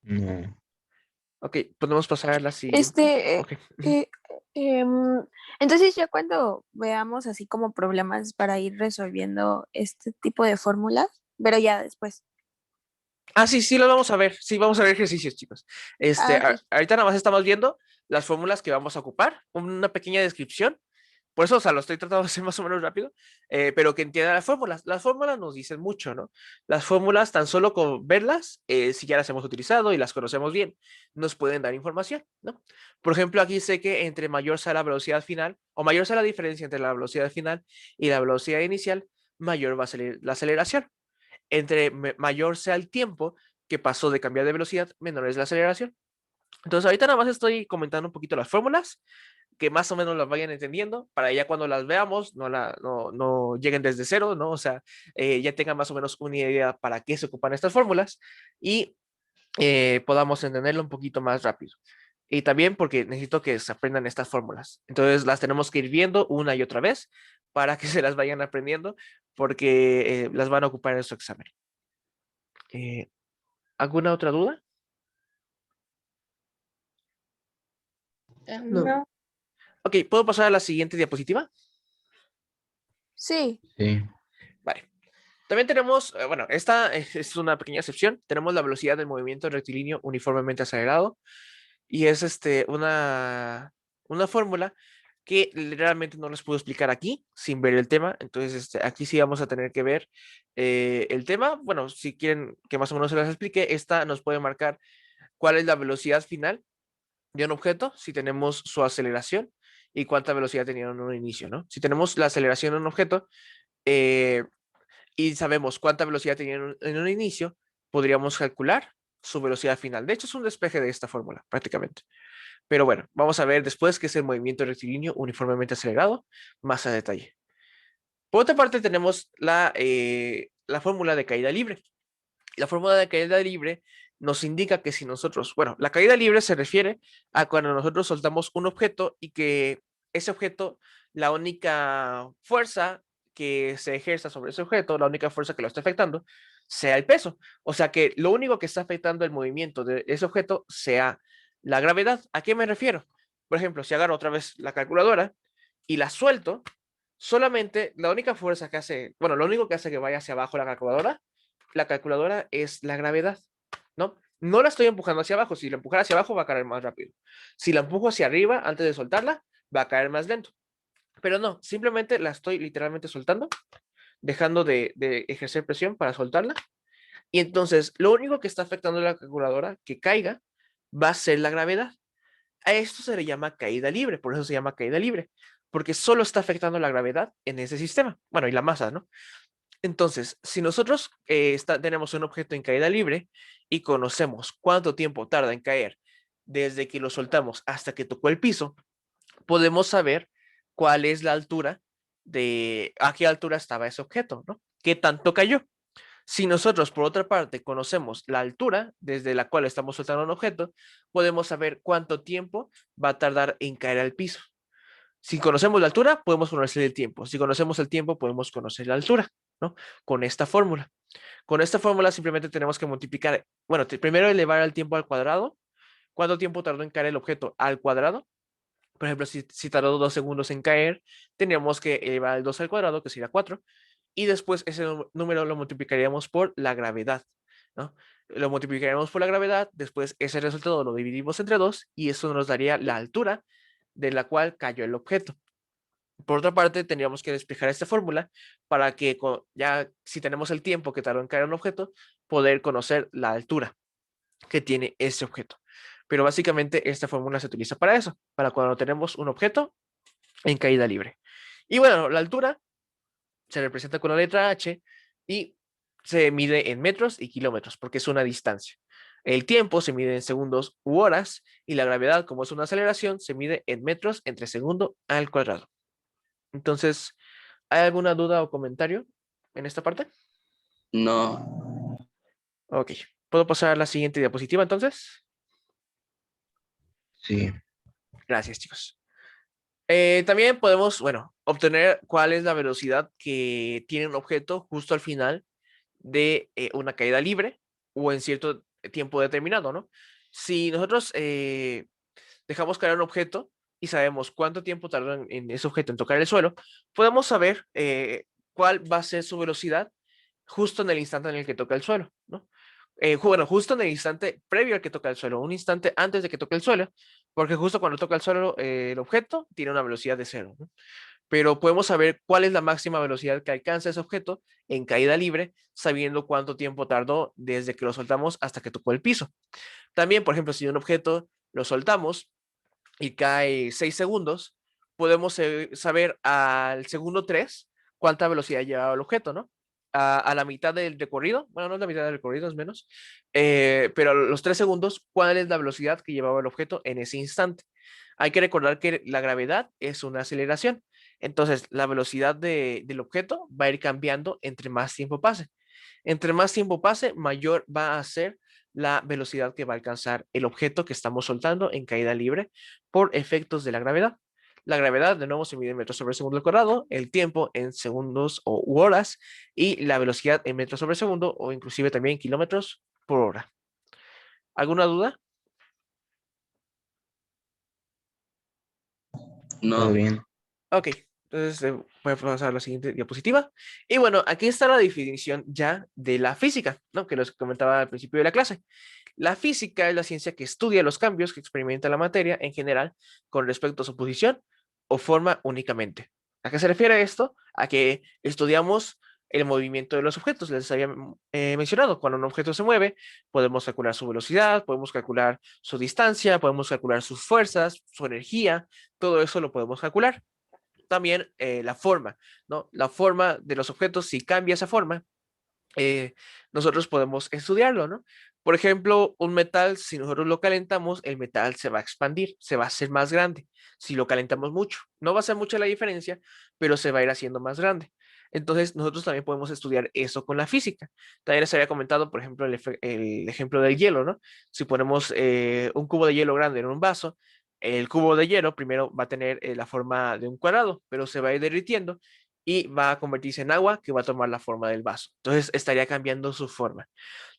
No. Ok, podemos pasar a la siguiente. Ok. Eh, em, entonces ya cuando veamos así como problemas para ir resolviendo este tipo de fórmulas, pero ya después. Ah, sí, sí, lo vamos a ver. Sí, vamos a ver ejercicios, chicos. Ah, ok. Ahorita nada más estamos viendo las fórmulas que vamos a ocupar, una pequeña descripción. Por eso, o sea, lo estoy tratando de hacer más o menos rápido, pero que entiendan las fórmulas. Las fórmulas nos dicen mucho, ¿no? Las fórmulas, tan solo con verlas, si ya las hemos utilizado y las conocemos bien, nos pueden dar información, ¿no? Por ejemplo, aquí sé que entre mayor sea la velocidad final, o mayor sea la diferencia entre la velocidad final y la velocidad inicial, mayor va a ser la aceleración. Entre mayor sea el tiempo que pasó de cambiar de velocidad, menor es la aceleración. Entonces, ahorita nada más estoy comentando un poquito las fórmulas que más o menos las vayan entendiendo, para ya cuando las veamos no lleguen desde cero, ¿no? O sea, ya tengan más o menos una idea para qué se ocupan estas fórmulas y podamos entenderlo un poquito más rápido. Y también porque necesito que se aprendan estas fórmulas. Entonces las tenemos que ir viendo una y otra vez para que se las vayan aprendiendo porque las van a ocupar en su examen. ¿Alguna otra duda? No. Ok, ¿puedo pasar a la siguiente diapositiva? Sí. Sí. Vale. También tenemos, bueno, esta es una pequeña excepción. Tenemos la velocidad del movimiento rectilíneo uniformemente acelerado y es una fórmula que realmente no les puedo explicar aquí sin ver el tema. Entonces, aquí sí vamos a tener que ver el tema. Bueno, si quieren que más o menos se las explique, esta nos puede marcar cuál es la velocidad final de un objeto, si tenemos su aceleración y cuánta velocidad tenía en un inicio, ¿no? Si tenemos la aceleración de un objeto y sabemos cuánta velocidad tenía en un inicio, podríamos calcular su velocidad final. De hecho, es un despeje de esta fórmula, prácticamente. Pero bueno, vamos a ver después qué es el movimiento rectilíneo uniformemente acelerado, más a detalle. Por otra parte, tenemos la fórmula de caída libre. La fórmula de caída libre nos indica que si nosotros, bueno, la caída libre se refiere a cuando nosotros soltamos un objeto y que ese objeto, la única fuerza que se ejerza sobre ese objeto, la única fuerza que lo está afectando, sea el peso. O sea que lo único que está afectando el movimiento de ese objeto sea la gravedad. ¿A qué me refiero? Por ejemplo, si agarro otra vez la calculadora y la suelto, solamente la única fuerza que hace, bueno, lo único que hace que vaya hacia abajo la calculadora es la gravedad, ¿no? No la estoy empujando hacia abajo. Si la empujara hacia abajo va a caer más rápido. Si la empujo hacia arriba antes de soltarla, va a caer más lento. Pero no, simplemente la estoy literalmente soltando, dejando de ejercer presión para soltarla. Y entonces lo único que está afectando a la calculadora que caiga va a ser la gravedad. A esto se le llama caída libre, por eso se llama caída libre, porque solo está afectando la gravedad en ese sistema. Bueno, y la masa, ¿no? Entonces, si nosotros tenemos un objeto en caída libre y conocemos cuánto tiempo tarda en caer desde que lo soltamos hasta que tocó el piso, podemos saber cuál es la altura a qué altura estaba ese objeto, ¿no? ¿Qué tanto cayó? Si nosotros, por otra parte, conocemos la altura desde la cual estamos soltando un objeto, podemos saber cuánto tiempo va a tardar en caer al piso. Si conocemos la altura, podemos conocer el tiempo. Si conocemos el tiempo, podemos conocer la altura, ¿no? Con esta fórmula. Con esta fórmula simplemente tenemos que multiplicar, bueno, primero elevar el tiempo al cuadrado. ¿Cuánto tiempo tardó en caer el objeto al cuadrado? Por ejemplo, si tardó 2 segundos en caer, tendríamos que elevar el 2 al cuadrado, que sería 4. Y después ese número lo multiplicaríamos por la gravedad, ¿no? Lo multiplicaríamos por la gravedad, después ese resultado lo dividimos entre 2 y eso nos daría la altura de la cual cayó el objeto. Por otra parte, tendríamos que despejar esta fórmula para que ya si tenemos el tiempo que tardó en caer un objeto, poder conocer la altura que tiene ese objeto. Pero básicamente esta fórmula se utiliza para eso, para cuando tenemos un objeto en caída libre. Y bueno, la altura se representa con la letra H y se mide en metros y kilómetros porque es una distancia. El tiempo se mide en segundos u horas y la gravedad, como es una aceleración, se mide en metros entre segundo al cuadrado. Entonces, ¿hay alguna duda o comentario en esta parte? No. Ok. ¿Puedo pasar a la siguiente diapositiva entonces? Sí. Gracias, chicos. También podemos, bueno, obtener cuál es la velocidad que tiene un objeto justo al final de una caída libre o en cierto tiempo determinado, ¿no? Si nosotros dejamos caer un objeto y sabemos cuánto tiempo tardó en ese objeto en tocar el suelo, podemos saber cuál va a ser su velocidad justo en el instante en el que toca el suelo, ¿no? Bueno, justo en el instante previo al que toca el suelo, un instante antes de que toque el suelo, porque justo cuando toca el suelo, el objeto tiene una velocidad de cero, ¿no? Pero podemos saber cuál es la máxima velocidad que alcanza ese objeto en caída libre, sabiendo cuánto tiempo tardó desde que lo soltamos hasta que tocó el piso. También, por ejemplo, si un objeto lo soltamos y cae 6 segundos, podemos saber al segundo 3 cuánta velocidad llevaba el objeto, ¿no? A la mitad del recorrido, bueno, no es la mitad del recorrido, es menos, pero a los 3 segundos, ¿cuál es la velocidad que llevaba el objeto en ese instante? Hay que recordar que la gravedad es una aceleración. Entonces, la velocidad del objeto va a ir cambiando entre más tiempo pase. Entre más tiempo pase, mayor va a ser la velocidad que va a alcanzar el objeto que estamos soltando en caída libre por efectos de la gravedad. La gravedad, de nuevo, se mide en metros sobre segundo al cuadrado, el tiempo en segundos u horas y la velocidad en metros sobre segundo o inclusive también kilómetros por hora. ¿Alguna duda? Todo No, bien. Ok, entonces voy a pasar a la siguiente diapositiva. Y bueno, aquí está la definición ya de la física, ¿no? Que les comentaba al principio de la clase. La física es la ciencia que estudia los cambios que experimenta la materia en general con respecto a su posición o forma únicamente. ¿A qué se refiere esto? A que estudiamos el movimiento de los objetos. Les había mencionado, cuando un objeto se mueve, podemos calcular su velocidad, podemos calcular su distancia, podemos calcular sus fuerzas, su energía, todo eso lo podemos calcular. También la forma, ¿no? La forma de los objetos, si cambia esa forma, nosotros podemos estudiarlo, ¿no? Por ejemplo, un metal, si nosotros lo calentamos, el metal se va a expandir, se va a hacer más grande. Si lo calentamos mucho, no va a ser mucha la diferencia, pero se va a ir haciendo más grande. Entonces, nosotros también podemos estudiar eso con la física. También les había comentado, por ejemplo, el ejemplo del hielo, ¿no? Si ponemos un cubo de hielo grande en un vaso, el cubo de hielo primero va a tener la forma de un cuadrado, pero se va a ir derritiendo y va a convertirse en agua que va a tomar la forma del vaso. Entonces estaría cambiando su forma.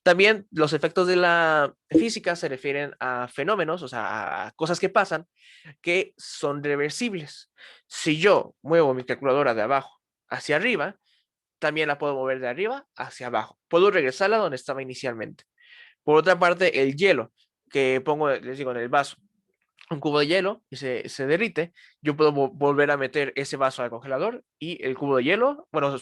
También los efectos de la física se refieren a fenómenos, o sea, a cosas que pasan que son reversibles. Si yo muevo mi calculadora de abajo hacia arriba, también la puedo mover de arriba hacia abajo. Puedo regresarla donde estaba inicialmente. Por otra parte, el hielo que pongo, les digo, en el vaso, un cubo de hielo y se derrite, yo puedo volver a meter ese vaso al congelador y el cubo de hielo, bueno,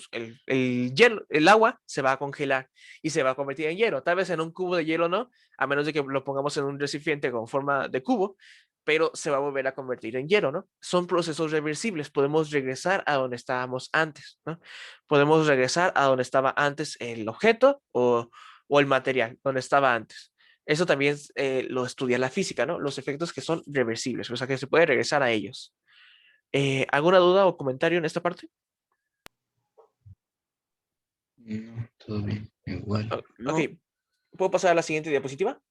hielo, el agua se va a congelar y se va a convertir en hielo. Tal vez en un cubo de hielo no, a menos de que lo pongamos en un recipiente con forma de cubo, pero se va a volver a convertir en hielo, ¿no? Son procesos reversibles, podemos regresar a donde estábamos antes, ¿no? Podemos regresar a donde estaba antes el objeto o el material, donde estaba antes. Eso también lo estudia la física, ¿no? Los efectos que son reversibles, o sea que se puede regresar a ellos. ¿Alguna duda o comentario en esta parte? No, todo bien. Igual. Ok, no. ¿puedo pasar a la siguiente diapositiva?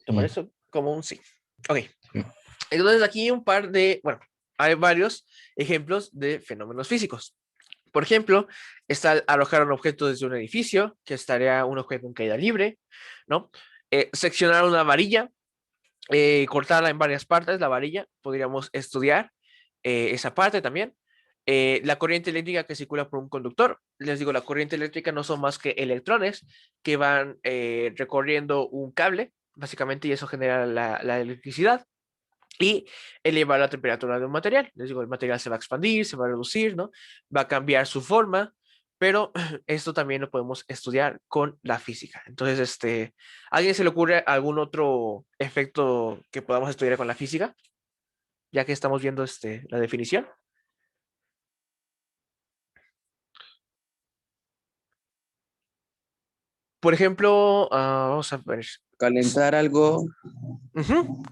Tomar Sí, eso como un sí. Ok, sí. entonces aquí un par de, bueno, hay varios ejemplos de fenómenos físicos. Por ejemplo, está el arrojar un objeto desde un edificio, que estaría un objeto en caída libre, ¿no? Seccionar una varilla, cortarla en varias partes, la varilla, podríamos estudiar esa parte también. La corriente eléctrica que circula por un conductor, les digo, la corriente eléctrica no son más que electrones que van recorriendo un cable, básicamente, y eso genera la electricidad y elevar la temperatura de un material. Les digo, el material se va a expandir, se va a reducir, ¿no? Va a cambiar su forma, pero esto también lo podemos estudiar con la física. Entonces, ¿a alguien se le ocurre algún otro efecto que podamos estudiar con la física? Ya que estamos viendo la definición. Por ejemplo, vamos a ver. Calentar algo,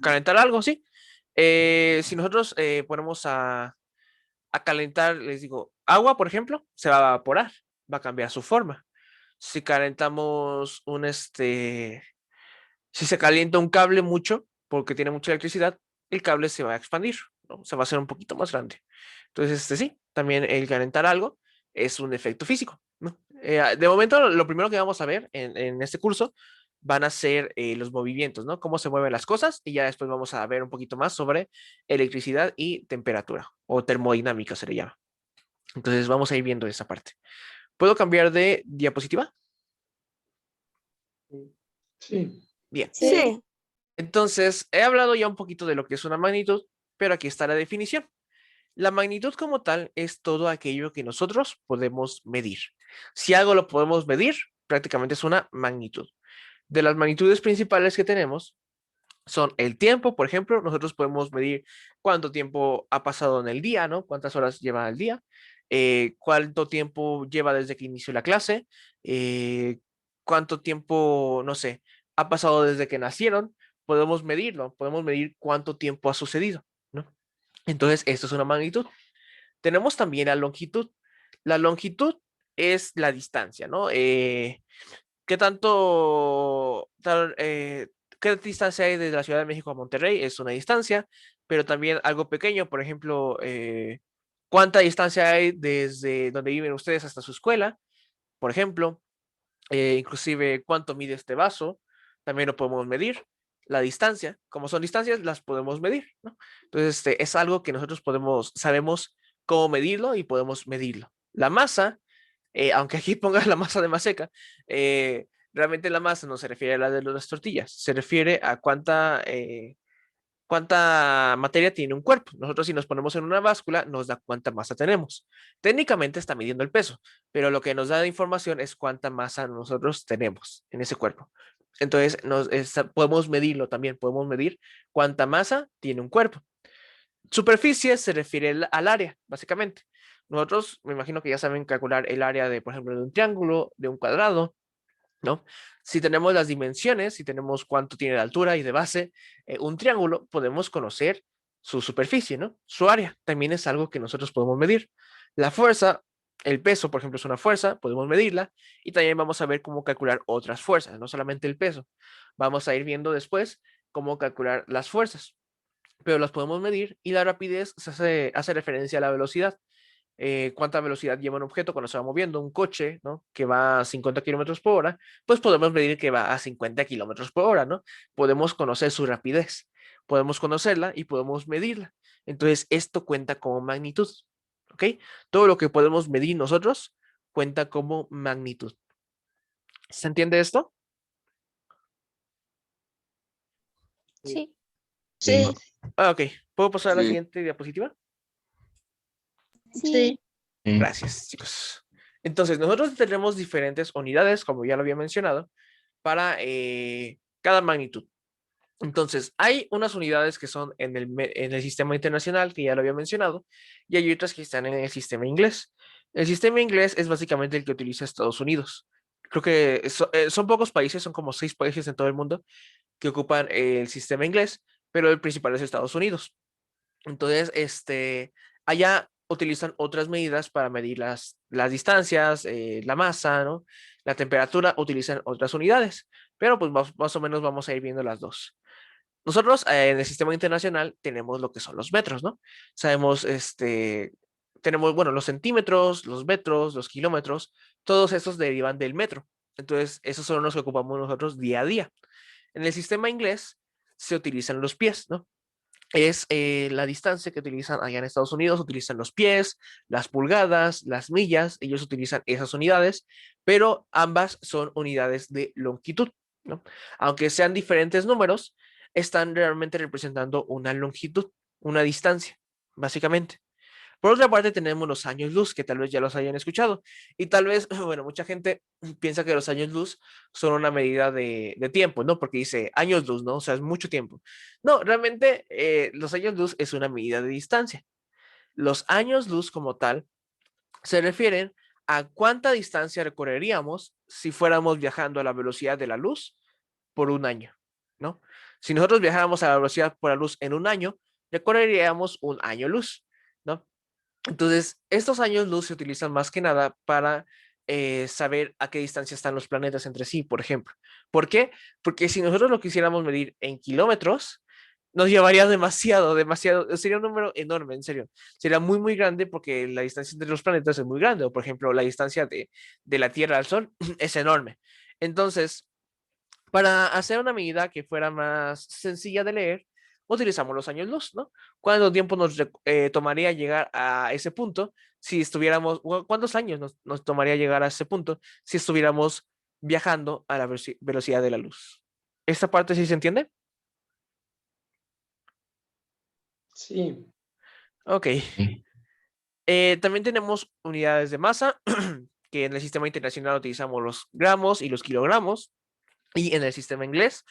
Calentar algo, sí. Si nosotros ponemos a calentar, les digo, agua, por ejemplo, se va a evaporar, va a cambiar su forma. Si calentamos si se calienta un cable mucho, porque tiene mucha electricidad, el cable se va a expandir, ¿no? Se va a hacer un poquito más grande. Entonces, sí, también el calentar algo es un efecto físico, ¿no? De momento, lo primero que vamos a ver en este curso van a ser los movimientos, ¿no? Cómo se mueven las cosas y ya después vamos a ver un poquito más sobre electricidad y temperatura o termodinámica se le llama. Entonces vamos a ir viendo esa parte. ¿Puedo cambiar de diapositiva? sí. Bien. Sí. Entonces, he hablado ya un poquito de lo que es una magnitud, pero aquí está la definición. La magnitud como tal es todo aquello que nosotros podemos medir. Si algo lo podemos medir, prácticamente es una magnitud. De las magnitudes principales que tenemos son el tiempo, por ejemplo, nosotros podemos medir cuánto tiempo ha pasado en el día, ¿no? Cuántas horas lleva el día, cuánto tiempo lleva desde que inició la clase, eh, cuánto tiempo, no sé, ha pasado desde que nacieron, podemos medirlo, podemos medir cuánto tiempo ha sucedido, ¿no? Entonces, esto es una magnitud. Tenemos también la longitud. La longitud es la distancia, ¿no? ¿Qué qué distancia hay desde la Ciudad de México a Monterrey? Es una distancia, pero también algo pequeño, por ejemplo, ¿cuánta distancia hay desde donde viven ustedes hasta su escuela? Por ejemplo, inclusive cuánto mide este vaso, también lo podemos medir. La distancia, como son distancias, las podemos medir, ¿no? Entonces, es algo que nosotros sabemos cómo medirlo y podemos medirlo. La masa, aunque aquí pongas la masa de Maseca, realmente la masa no se refiere a la de las tortillas, se refiere a cuánta materia tiene un cuerpo. Nosotros si nos ponemos en una báscula nos da cuánta masa tenemos. Técnicamente está midiendo el peso, pero lo que nos da de información es cuánta masa nosotros tenemos en ese cuerpo. Entonces podemos medirlo también, podemos medir cuánta masa tiene un cuerpo. Superficie se refiere al área, básicamente. Nosotros, me imagino que ya saben calcular el área de, por ejemplo, de un triángulo, de un cuadrado, ¿no? Si tenemos las dimensiones, si tenemos cuánto tiene de altura y de base, un triángulo, podemos conocer su superficie, ¿no? Su área también es algo que nosotros podemos medir. La fuerza, el peso, por ejemplo, es una fuerza, podemos medirla y también vamos a ver cómo calcular otras fuerzas, no solamente el peso. Vamos a ir viendo después cómo calcular las fuerzas, pero las podemos medir y la rapidez hace referencia a la velocidad. Cuánta velocidad lleva un objeto cuando se va moviendo, un coche, ¿no? Que va a 50 kilómetros por hora, pues podemos medir que va a 50 kilómetros por hora, ¿no? Podemos conocer su rapidez, podemos conocerla y podemos medirla. Entonces, esto cuenta como magnitud, ¿ok? Todo lo que podemos medir nosotros cuenta como magnitud. ¿Se entiende esto? Sí. Sí, Ok, ¿puedo pasar a la Sí. siguiente diapositiva? Sí. Gracias, chicos. Entonces, nosotros tenemos diferentes unidades, como ya lo había mencionado, para cada magnitud. Entonces, hay unas unidades que son en el sistema internacional, que ya lo había mencionado, y hay otras que están en el sistema inglés. El sistema inglés es básicamente el que utiliza Estados Unidos. Creo que son pocos países, son como 6 países en todo el mundo que ocupan el sistema inglés, pero el principal es Estados Unidos. Entonces, allá utilizan otras medidas para medir las distancias, la masa, ¿no? La temperatura, utilizan otras unidades, pero pues más o menos vamos a ir viendo las dos. Nosotros en el sistema internacional tenemos lo que son los metros, ¿no? Sabemos, tenemos, bueno, los centímetros, los metros, los kilómetros, todos esos derivan del metro. Entonces, esos son los que ocupamos nosotros día a día. En el sistema inglés se utilizan los pies, ¿no? Es la distancia que utilizan allá en Estados Unidos, utilizan los pies, las pulgadas, las millas, ellos utilizan esas unidades, pero ambas son unidades de longitud, ¿no? Aunque sean diferentes números, están realmente representando una longitud, una distancia, básicamente. Por otra parte, tenemos los años luz, que tal vez ya los hayan escuchado. Y tal vez, bueno, mucha gente piensa que los años luz son una medida de tiempo, ¿no? Porque dice años luz, ¿no? O sea, es mucho tiempo. No, realmente los años luz es una medida de distancia. Los años luz como tal se refieren a cuánta distancia recorreríamos si fuéramos viajando a la velocidad de la luz por un año, ¿no? Si nosotros viajáramos a la velocidad por la luz en un año, recorreríamos un año luz, ¿no? Entonces, estos años luz se utilizan más que nada para saber a qué distancia están los planetas entre sí, por ejemplo. ¿Por qué? Porque si nosotros lo quisiéramos medir en kilómetros, nos llevaría demasiado, demasiado, sería un número enorme, en serio. Sería muy, muy grande porque la distancia entre los planetas es muy grande, o por ejemplo, la distancia de la Tierra al Sol es enorme. Entonces, para hacer una medida que fuera más sencilla de leer, utilizamos los años luz, ¿no? ¿Cuánto tiempo nos tomaría llegar a ese punto si estuviéramos, cuántos años nos tomaría llegar a ese punto si estuviéramos viajando a la velocidad de la luz? ¿Esta parte sí se entiende? Sí. Ok. Sí. También tenemos unidades de masa, que en el sistema internacional utilizamos los gramos y los kilogramos, y en el sistema inglés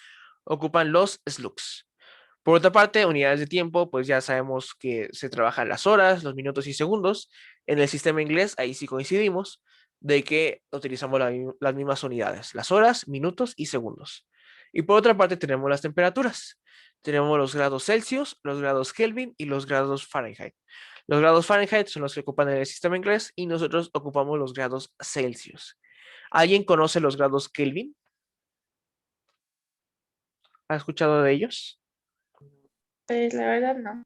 ocupan los slugs. Por otra parte, unidades de tiempo, pues ya sabemos que se trabajan las horas, los minutos y segundos. En el sistema inglés, ahí sí coincidimos, de que utilizamos las mismas unidades, las horas, minutos y segundos. Y por otra parte tenemos las temperaturas. Tenemos los grados Celsius, los grados Kelvin y los grados Fahrenheit. Los grados Fahrenheit son los que ocupan en el sistema inglés y nosotros ocupamos los grados Celsius. ¿Alguien conoce los grados Kelvin? ¿Ha escuchado de ellos? Pues la verdad no.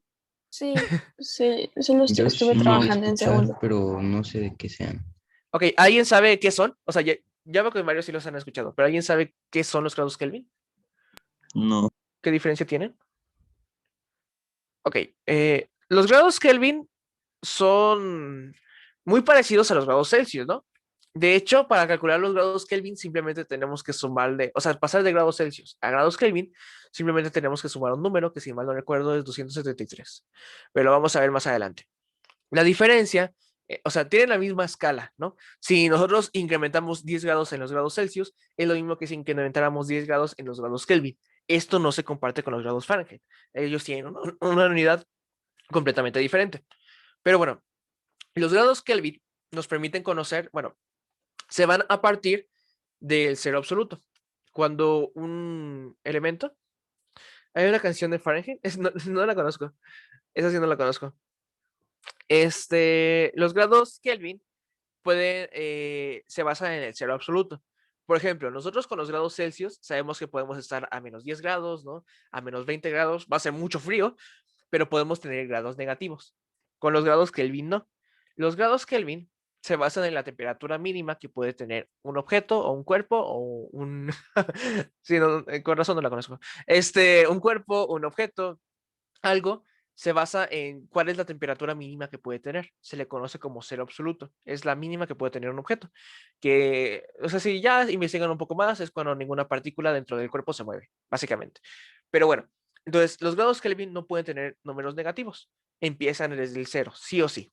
Sí, sí, solo Yo estuve sí he trabajando en escuchado, segundo. pero no sé de qué sean. Ok, ¿alguien sabe qué son? O sea, ya veo que varios sí los han escuchado, pero ¿alguien sabe qué son los grados Kelvin? No. ¿Qué diferencia tienen? Ok, los grados Kelvin son muy parecidos a los grados Celsius, ¿no? De hecho, para calcular los grados Kelvin simplemente tenemos que sumarle, o sea, pasar de grados Celsius a grados Kelvin, simplemente tenemos que sumar un número que si mal no recuerdo es 273, pero lo vamos a ver más adelante. La diferencia, o sea, tienen la misma escala, ¿no? Si nosotros incrementamos 10 grados en los grados Celsius, es lo mismo que si incrementáramos 10 grados en los grados Kelvin. Esto no se comparte con los grados Fahrenheit. Ellos tienen una unidad completamente diferente. Pero bueno, los grados Kelvin nos permiten conocer, bueno, se van a partir del cero absoluto. Cuando un elemento, hay una canción de Fahrenheit, no la conozco, esa sí no la conozco. Los grados Kelvin se basan en el cero absoluto. Por ejemplo, nosotros con los grados Celsius sabemos que podemos estar a menos 10 grados, ¿no? A menos 20 grados, va a ser mucho frío, pero podemos tener grados negativos. Con los grados Kelvin no. Los grados Kelvin se basan en la temperatura mínima que puede tener un objeto o un cuerpo o un... sí, no, con razón no la conozco. Un cuerpo, un objeto, algo se basa en cuál es la temperatura mínima que puede tener. Se le conoce como cero absoluto. Es la mínima que puede tener un objeto. Que, o sea, si ya investigan un poco más, es cuando ninguna partícula dentro del cuerpo se mueve, básicamente. Pero bueno, entonces los grados Kelvin no pueden tener números negativos. Empiezan desde el cero, sí o sí.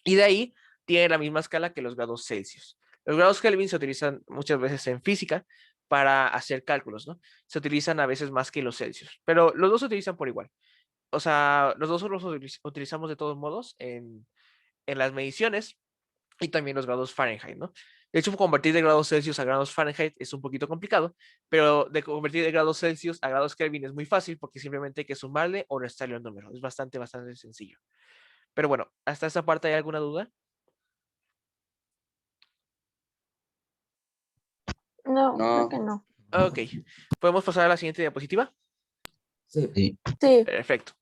Y de ahí tienen la misma escala que los grados Celsius. Los grados Kelvin se utilizan muchas veces en física para hacer cálculos, ¿no? Se utilizan a veces más que los Celsius, pero los dos se utilizan por igual. O sea, los dos los utilizamos de todos modos en las mediciones y también los grados Fahrenheit, ¿no? De hecho, convertir de grados Celsius a grados Fahrenheit es un poquito complicado, pero de convertir de grados Celsius a grados Kelvin es muy fácil porque simplemente hay que sumarle o restarle un número. Es bastante sencillo. Pero bueno, ¿hasta esta parte hay alguna duda? No, creo No. que no. Ok. ¿Podemos pasar a la siguiente diapositiva? Sí. Sí. Sí, Perfecto.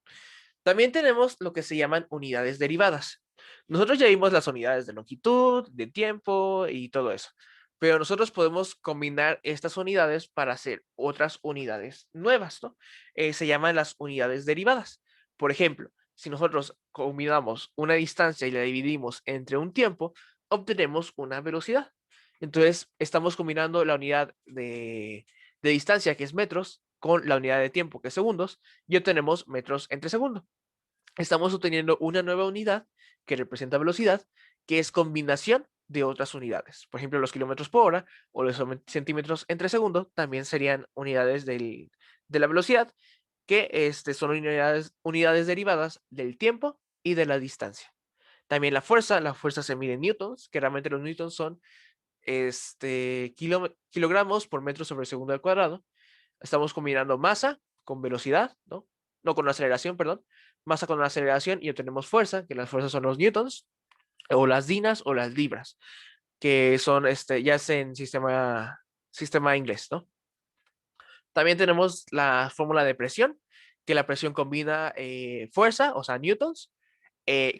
También tenemos lo que se llaman unidades derivadas. Nosotros ya vimos las unidades de longitud, de tiempo y todo eso, pero nosotros podemos combinar estas unidades para hacer otras unidades nuevas, ¿no? Se llaman las unidades derivadas. Por ejemplo, si nosotros combinamos una distancia y la dividimos entre un tiempo, obtenemos una velocidad. Entonces, estamos combinando la unidad de distancia, que es metros, con la unidad de tiempo, que es segundos, y obtenemos metros entre segundo. Estamos obteniendo una nueva unidad que representa velocidad, que es combinación de otras unidades. Por ejemplo, los kilómetros por hora o los centímetros entre segundo también serían unidades de la velocidad, que son unidades derivadas del tiempo y de la distancia. También la fuerza se mide en newtons, que realmente los newtons son kilogramos por metro sobre segundo al cuadrado. Estamos combinando masa con velocidad, ¿no? No con aceleración, perdón. Masa con aceleración y obtenemos fuerza, que las fuerzas son los newtons, o las dinas o las libras, que son, ya es en sistema inglés, ¿no? También tenemos la fórmula de presión, que la presión combina fuerza, o sea, newtons,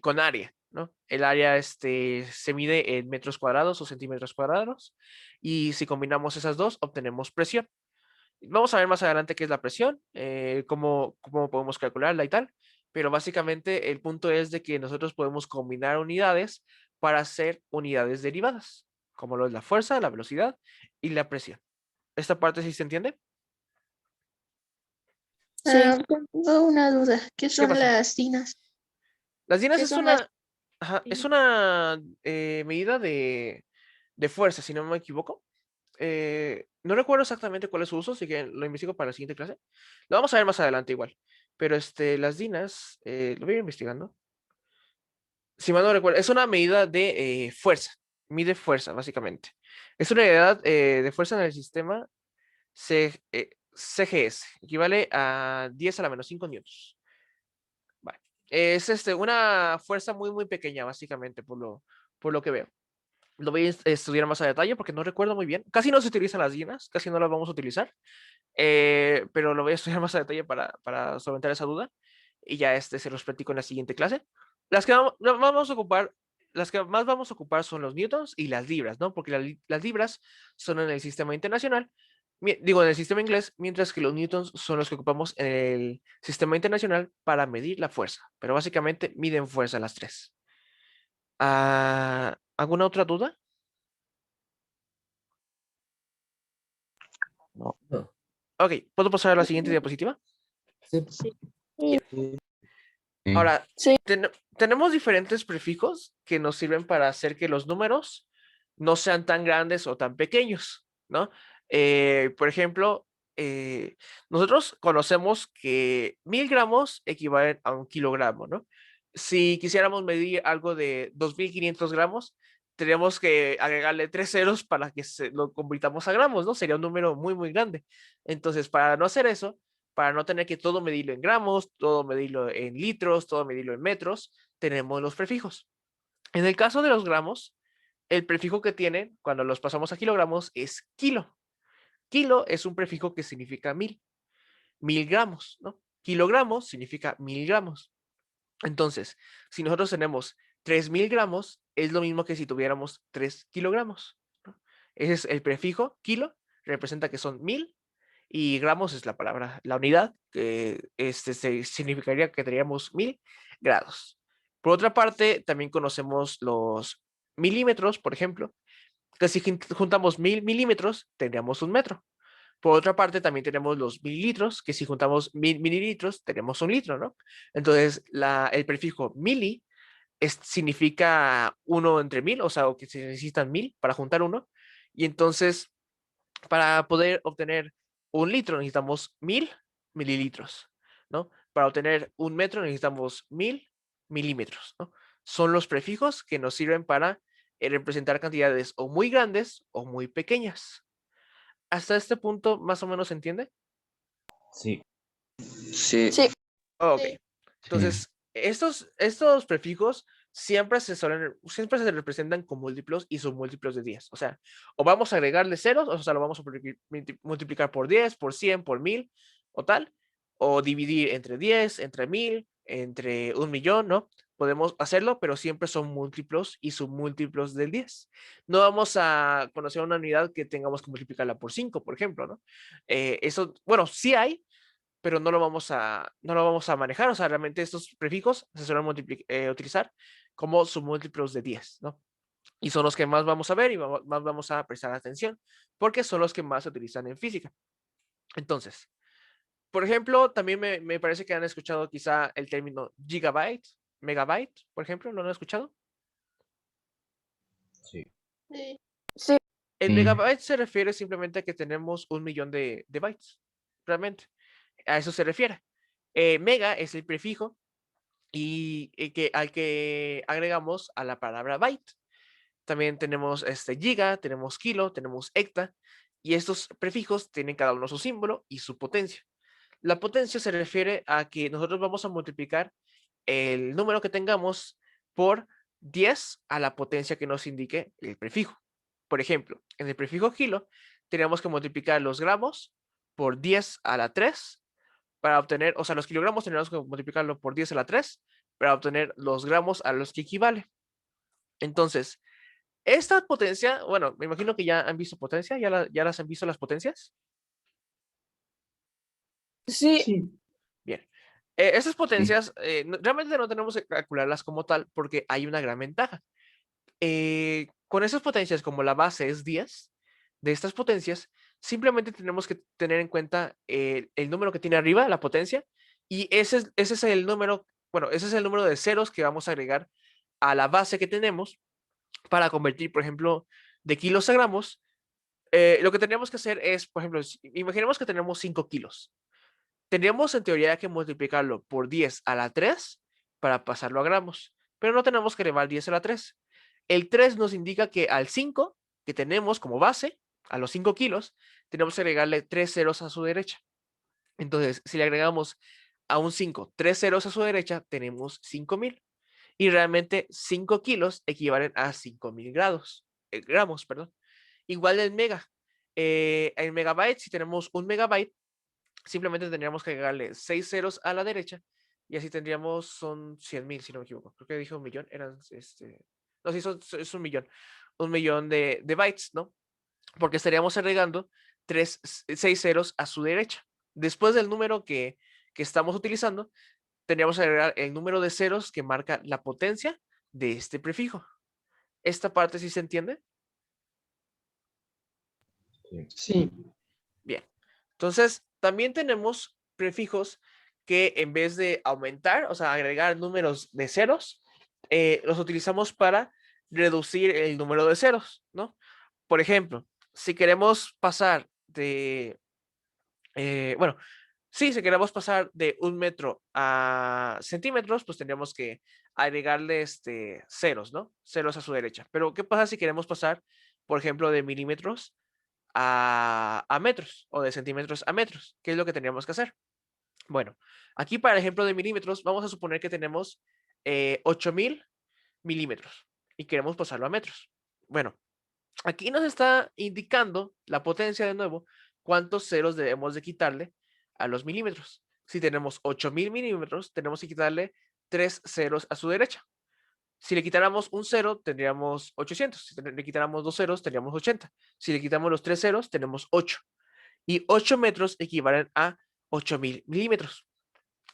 con área, ¿no? El área se mide en metros cuadrados o centímetros cuadrados, y si combinamos esas dos, obtenemos presión. Vamos a ver más adelante qué es la presión, cómo podemos calcularla y tal, pero básicamente el punto es de que nosotros podemos combinar unidades para hacer unidades derivadas, como lo es la fuerza, la velocidad y la presión. ¿Esta parte sí se entiende? sí. Tengo una duda. ¿Qué son pasa? las dinas? Las dinas ¿Qué es son las una, ajá, es dinas? una medida de fuerza, si no me equivoco. No recuerdo exactamente cuál es su uso, así que lo investigo para la siguiente clase. Lo vamos a ver más adelante igual. Pero las dinas, lo voy a ir investigando. Si mal no recuerdo, es una medida de fuerza, mide fuerza, básicamente. Es una unidad de fuerza en el sistema CGS, equivale a 10 a la menos 5 newtons. Vale. Es una fuerza muy, muy pequeña, básicamente, por lo que veo. Lo voy a estudiar más a detalle porque no recuerdo muy bien. Casi no se utilizan las llenas, casi no las vamos a utilizar. Pero lo voy a estudiar más a detalle para solventar esa duda. Y ya se los platico en la siguiente clase. Las que vamos a ocupar, las que más vamos a ocupar son los newtons y las libras, ¿no? Porque las libras son en el sistema internacional, digo, en el sistema inglés, mientras que los newtons son los que ocupamos en el sistema internacional para medir la fuerza. Pero básicamente miden fuerza las tres. ¿Alguna otra duda? No. Ok, ¿puedo pasar a la siguiente diapositiva? Sí. Sí. Ahora, Sí. tenemos diferentes prefijos que nos sirven para hacer que los números no sean tan grandes o tan pequeños, ¿no? Por ejemplo, nosotros conocemos que 1000 gramos equivalen a 1 kilogramo, ¿no? Si quisiéramos medir algo de 2500 gramos, tendríamos que agregarle 3 ceros para que lo convirtamos a gramos, ¿no? Sería un número muy, muy grande. Entonces, para no hacer eso, para no tener que todo medirlo en gramos, todo medirlo en litros, todo medirlo en metros, tenemos los prefijos. En el caso de los gramos, el prefijo que tienen cuando los pasamos a kilogramos es kilo. Kilo es un prefijo que significa 1000. 1000 gramos, ¿no? Kilogramos significa 1000 gramos. Entonces, si nosotros tenemos 3000 gramos, es lo mismo que si tuviéramos 3 kilogramos, ¿no? Ese es el prefijo kilo, representa que son 1000, y gramos es la palabra, la unidad, que significaría que tendríamos 1000 grados. Por otra parte, también conocemos los milímetros, por ejemplo, que si juntamos 1000 milímetros, tendríamos 1 metro. Por otra parte, también tenemos los mililitros, que si juntamos 1000 mililitros, tenemos 1 litro, ¿no? Entonces, el prefijo mili significa 1 entre 1000, o sea, que se necesitan 1000 para juntar 1. Y entonces, para poder obtener 1 litro necesitamos 1000 mililitros, ¿no? Para obtener 1 metro necesitamos 1000 milímetros, ¿no? Son los prefijos que nos sirven para representar cantidades o muy grandes o muy pequeñas. ¿Hasta este punto más o menos se entiende? Sí. Sí. Sí. Ok. Sí. Entonces, estos prefijos siempre se representan con múltiplos y submúltiplos de 10. O sea, o vamos a agregarle ceros, o sea, lo vamos a multiplicar por 10, por 100, por 1000 o tal, o dividir entre 10, entre 1000, entre 1.000.000, ¿no? Podemos hacerlo, pero siempre son múltiplos y submúltiplos del 10. No vamos a conocer una unidad que tengamos que multiplicarla por 5, por ejemplo, ¿no? Eso, bueno, sí hay, pero no lo vamos a manejar. O sea, realmente estos prefijos se suelen utilizar como submúltiplos de 10, ¿no? Y son los que más vamos a ver y más vamos a prestar atención, porque son los que más se utilizan en física. Entonces, por ejemplo, también me parece que han escuchado quizá el término gigabyte, megabyte, por ejemplo, ¿lo han escuchado? Sí. Sí. Sí. El Sí. megabyte se refiere simplemente a que tenemos 1.000.000 de bytes, realmente. A eso se refiere. Mega es el prefijo y al que agregamos a la palabra byte. También tenemos giga, tenemos kilo, tenemos hecta, y estos prefijos tienen cada uno su símbolo y su potencia. La potencia se refiere a que nosotros vamos a multiplicar el número que tengamos por 10 a la potencia que nos indique el prefijo. Por ejemplo, en el prefijo kilo, tenemos que multiplicar los gramos por 10 a la 3 para obtener, o sea, los kilogramos tenemos que multiplicarlo por 10 a la 3 para obtener los gramos a los que equivale. Entonces, esta potencia, bueno, me imagino que ya han visto potencia, ya las han visto las potencias. Sí. Sí. Bien. Estas potencias realmente no tenemos que calcularlas como tal porque hay una gran ventaja. Con esas potencias, como la base es 10, de estas potencias, simplemente tenemos que tener en cuenta el número que tiene arriba, la potencia, y ese es el número, bueno, ese es el número de ceros que vamos a agregar a la base que tenemos para convertir, por ejemplo, de kilos a gramos. Lo que tendríamos que hacer es, por ejemplo, imaginemos que tenemos 5 kilos. Tendríamos en teoría que multiplicarlo por 10 a la 3 para pasarlo a gramos, pero no tenemos que elevar 10 a la 3. El 3 nos indica que al 5 que tenemos como base, a los 5 kilos, tenemos que agregarle 3 ceros a su derecha. Entonces, si le agregamos a un 5 3 ceros a su derecha, tenemos 5000. Y realmente 5 kilos equivalen a 5000 gramos, perdón. Igual el mega. En megabytes, si tenemos un megabyte, simplemente tendríamos que agregarle 6 ceros a la derecha y así tendríamos, son 100,000, si no me equivoco. Creo que dije un millón, eran no, sí, es un millón de bytes, ¿no? Porque estaríamos agregando 6 ceros a su derecha. Después del número que estamos utilizando, tendríamos que agregar el número de ceros que marca la potencia de este prefijo. ¿Esta parte sí se entiende? Sí, Bien. Entonces, también tenemos prefijos que en vez de aumentar, o sea, agregar números de ceros, los utilizamos para reducir el número de ceros, ¿no? Por ejemplo, si queremos pasar de, bueno, sí, si queremos pasar de 1 metro a centímetros, pues tendríamos que agregarle ceros, ¿no? Ceros a su derecha. Pero, ¿qué pasa si queremos pasar, por ejemplo, de milímetros a metros o de centímetros a metros? ¿Qué es lo que tendríamos que hacer? Bueno, aquí para el ejemplo de milímetros, vamos a suponer que tenemos 8000 milímetros y queremos pasarlo a metros. Bueno, aquí nos está indicando la potencia de nuevo, cuántos ceros debemos de quitarle a los milímetros. Si tenemos 8000 milímetros, tenemos que quitarle 3 ceros a su derecha. Si le quitáramos un cero, tendríamos 800. Si le quitáramos 2 ceros, tendríamos 80. Si le quitamos los 3 ceros, tenemos 8. Y 8 metros equivalen a 8000 milímetros.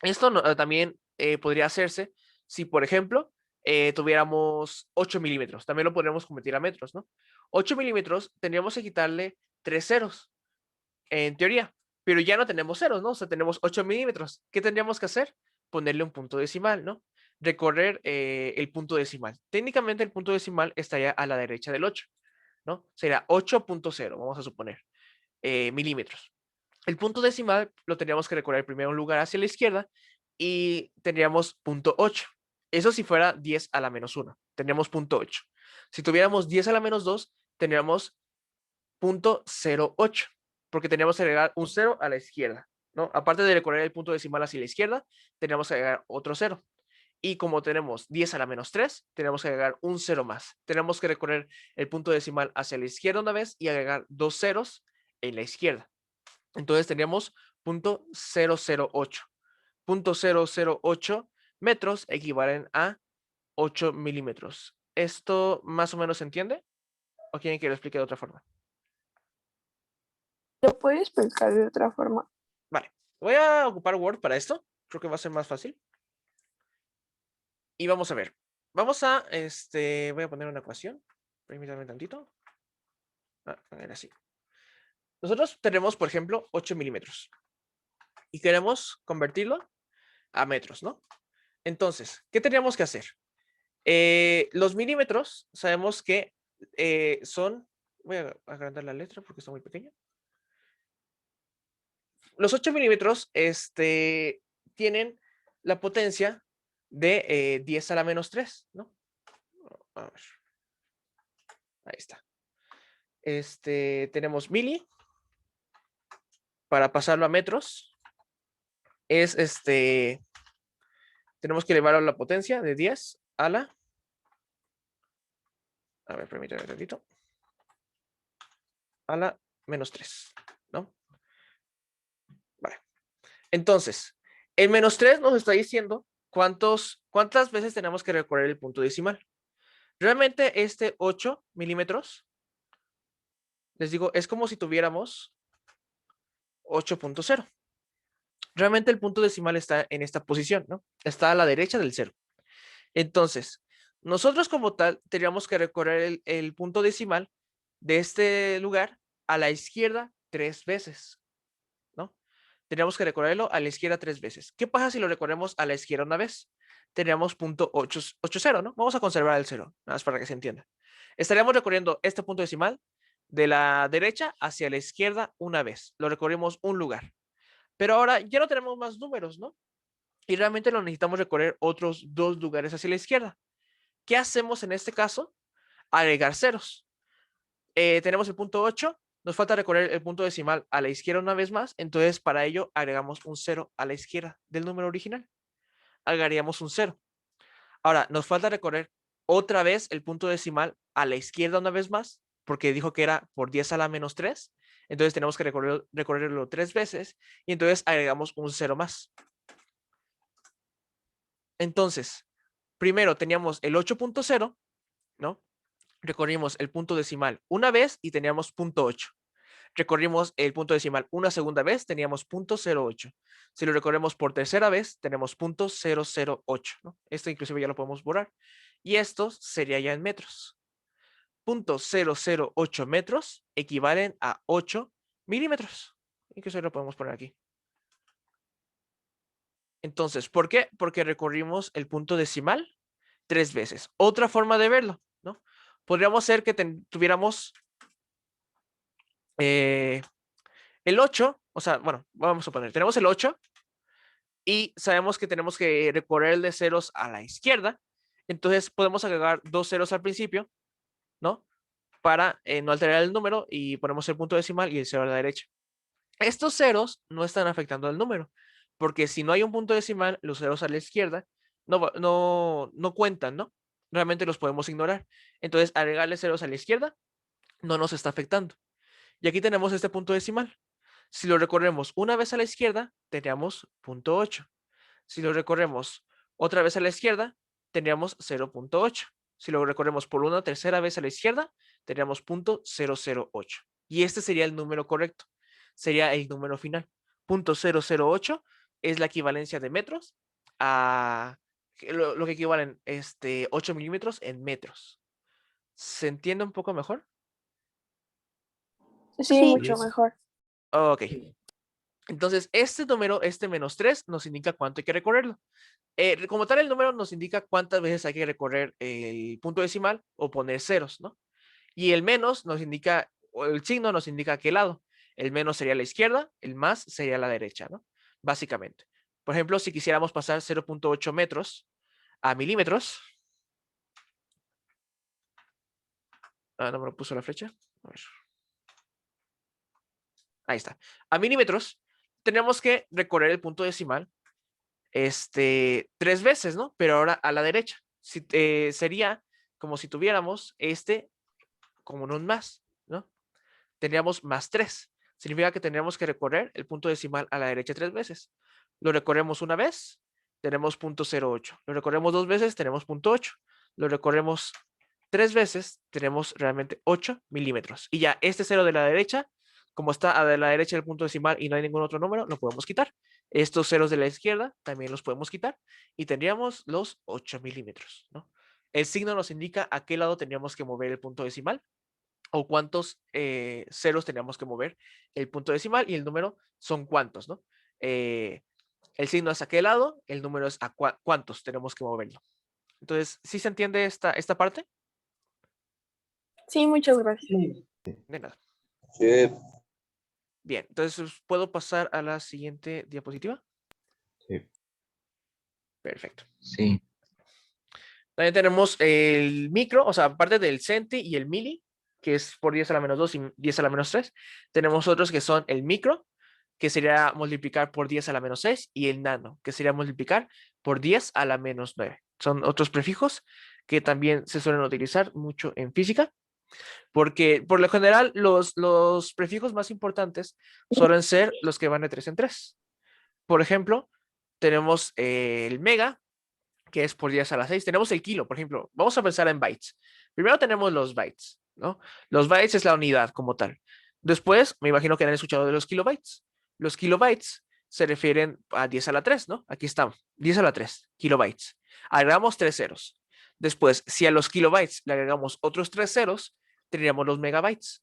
Esto también podría hacerse si, por ejemplo, tuviéramos 8 milímetros. También lo podríamos convertir a metros, ¿no? 8 milímetros tendríamos que quitarle 3 ceros, en teoría. Pero ya no tenemos ceros, ¿no? O sea, tenemos 8 milímetros. ¿Qué tendríamos que hacer? Ponerle un punto decimal, ¿no? Recorrer el punto decimal. Técnicamente el punto decimal estaría a la derecha del 8, ¿no? Sería 8.0, vamos a suponer, milímetros. El punto decimal lo tendríamos que recorrer primero un lugar hacia la izquierda y tendríamos 0.8. Eso si fuera 10 a la menos 1, tendríamos 0.8. Si tuviéramos 10 a la menos 2, tendríamos 0.08, porque tendríamos que agregar un 0 a la izquierda, ¿no? Aparte de recorrer el punto decimal hacia la izquierda, tendríamos que agregar otro 0. Y como tenemos 10 a la menos 3, tenemos que agregar un 0 más. Tenemos que recorrer el punto decimal hacia la izquierda una vez y agregar 2 ceros en la izquierda. Entonces tendríamos 0.008. 0.008 metros equivalen a 8 milímetros. ¿Esto más o menos se entiende? ¿O quieren que lo explique de otra forma? ¿Lo puedes explicar de otra forma? Vale, voy a ocupar Word para esto. Creo que va a ser más fácil. Y vamos a ver. Vamos a, voy a poner una ecuación. Permítanme tantito. A ver, así. Nosotros tenemos, por ejemplo, 8 milímetros. Y queremos convertirlo a metros, ¿no? Entonces, ¿qué tendríamos que hacer? Los milímetros sabemos que son... Voy a agrandar la letra porque está muy pequeña. Los 8 milímetros tienen la potencia de 10 a la menos 3, ¿no? A ver. Ahí está. Tenemos mili. Para pasarlo a metros, es tenemos que elevarlo a la potencia de 10 a la... A ver, permítame un ratito. A la menos 3, ¿no? Vale. Entonces, el menos 3 nos está diciendo cuántas veces tenemos que recorrer el punto decimal. Realmente este 8 milímetros, les digo, es como si tuviéramos 8.0. Realmente el punto decimal está en esta posición, ¿no? Está a la derecha del 0. Entonces, nosotros como tal tendríamos que recorrer el punto decimal de este lugar a la izquierda 3 veces, ¿no? Tendríamos que recorrerlo a la izquierda 3 veces. ¿Qué pasa si lo recorremos a la izquierda una vez? Tendríamos 0.80, ¿no? Vamos a conservar el 0, nada más para que se entienda. Estaríamos recorriendo este punto decimal de la derecha hacia la izquierda una vez. Lo recorrimos un lugar. Pero ahora ya no tenemos más números, ¿no? Y realmente lo necesitamos recorrer otros 2 lugares hacia la izquierda. ¿Qué hacemos en este caso? agregar ceros. Tenemos el punto 8, nos falta recorrer el punto decimal a la izquierda una vez más, entonces para ello agregamos un 0 a la izquierda del número original. Agregaríamos un 0. Ahora, nos falta recorrer otra vez el punto decimal a la izquierda una vez más, porque dijo que era por 10 a la menos 3. Entonces tenemos que recorrerlo 3 veces y entonces agregamos un 0 más. Entonces, primero teníamos el 8.0, ¿no? Recorrimos el punto decimal una vez y teníamos punto 8. Recorrimos el punto decimal una segunda vez, teníamos punto 08. Si lo recorremos por tercera vez, tenemos punto 008, ¿no? Esto inclusive ya lo podemos borrar. Y esto sería ya en metros. Punto 008 metros equivalen a 8 milímetros. Incluso lo podemos poner aquí. Entonces, ¿por qué? Porque recorrimos el punto decimal 3 veces. Otra forma de verlo, ¿no? Podríamos ser que tuviéramos el 8, o sea, bueno, vamos a poner, tenemos el 8 y sabemos que tenemos que recorrer el de ceros a la izquierda. Entonces podemos agregar 2 ceros al principio, ¿no? Para no alterar el número y ponemos el punto decimal y el 0 a la derecha. Estos ceros no están afectando al número, porque si no hay un punto decimal, los ceros a la izquierda no cuentan, ¿no? Realmente los podemos ignorar. Entonces, agregarle ceros a la izquierda no nos está afectando. Y aquí tenemos este punto decimal. Si lo recorremos una vez a la izquierda, tendríamos punto 8. Si lo recorremos otra vez a la izquierda, tendríamos 0.8. Si lo recorremos por una tercera vez a la izquierda, tendríamos punto 008. Y este sería el número correcto. Sería el número final. Punto 008 es la equivalencia de metros a lo que equivalen 8 milímetros en metros. ¿Se entiende un poco mejor? Sí, mucho Yes. mejor. Ok. Entonces, este número, este menos 3, nos indica cuánto hay que recorrerlo. Como tal, el número nos indica cuántas veces hay que recorrer el punto decimal o poner ceros, ¿no? Y el menos nos indica, o el signo nos indica a qué lado. El menos sería la izquierda, el más sería la derecha, ¿no? Básicamente. Por ejemplo, si quisiéramos pasar 0.8 metros a milímetros. No me lo puso la flecha. A ver. Ahí está. A milímetros, tenemos que recorrer el punto decimal 3 veces, ¿no? Pero ahora a la derecha. Sería como si tuviéramos como en un más, ¿no? Tendríamos más 3. Significa que tendríamos que recorrer el punto decimal a la derecha 3 veces. Lo recorremos una vez, tenemos punto 08. Lo recorremos 2 veces, tenemos punto 8. Lo recorremos 3 veces, tenemos realmente 8 milímetros. Y ya este 0 de la derecha, como está a la derecha del punto decimal y no hay ningún otro número, lo podemos quitar. Estos ceros de la izquierda también los podemos quitar y tendríamos los 8 milímetros, ¿no? El signo nos indica a qué lado tendríamos que mover el punto decimal o cuántos ceros teníamos que mover el punto decimal y el número son cuántos, ¿no? El signo es a qué lado, el número es a cuántos tenemos que moverlo. Entonces, ¿sí se entiende esta parte? Sí, muchas gracias. Sí. De nada. Sí. Bien, entonces, ¿puedo pasar a la siguiente diapositiva? Sí. Perfecto. Sí. También tenemos el micro, o sea, aparte del centi y el mili, que es por 10 a la menos 2 y 10 a la menos 3, tenemos otros que son el micro, que sería multiplicar por 10 a la menos 6, y el nano, que sería multiplicar por 10 a la menos 9. Son otros prefijos que también se suelen utilizar mucho en física, porque por lo general los prefijos más importantes suelen ser los que van de 3 en 3. Por ejemplo, tenemos el mega, que es por 10 a la 6. Tenemos el kilo, por ejemplo. Vamos a pensar en bytes. Primero tenemos los bytes, ¿no? Los bytes es la unidad como tal. Después, me imagino que han escuchado de los kilobytes. Los kilobytes se refieren a 10 a la 3, ¿no? Aquí estamos, 10 a la 3, kilobytes. Agregamos 3 ceros. Después, si a los kilobytes le agregamos otros 3 ceros, tendríamos los megabytes,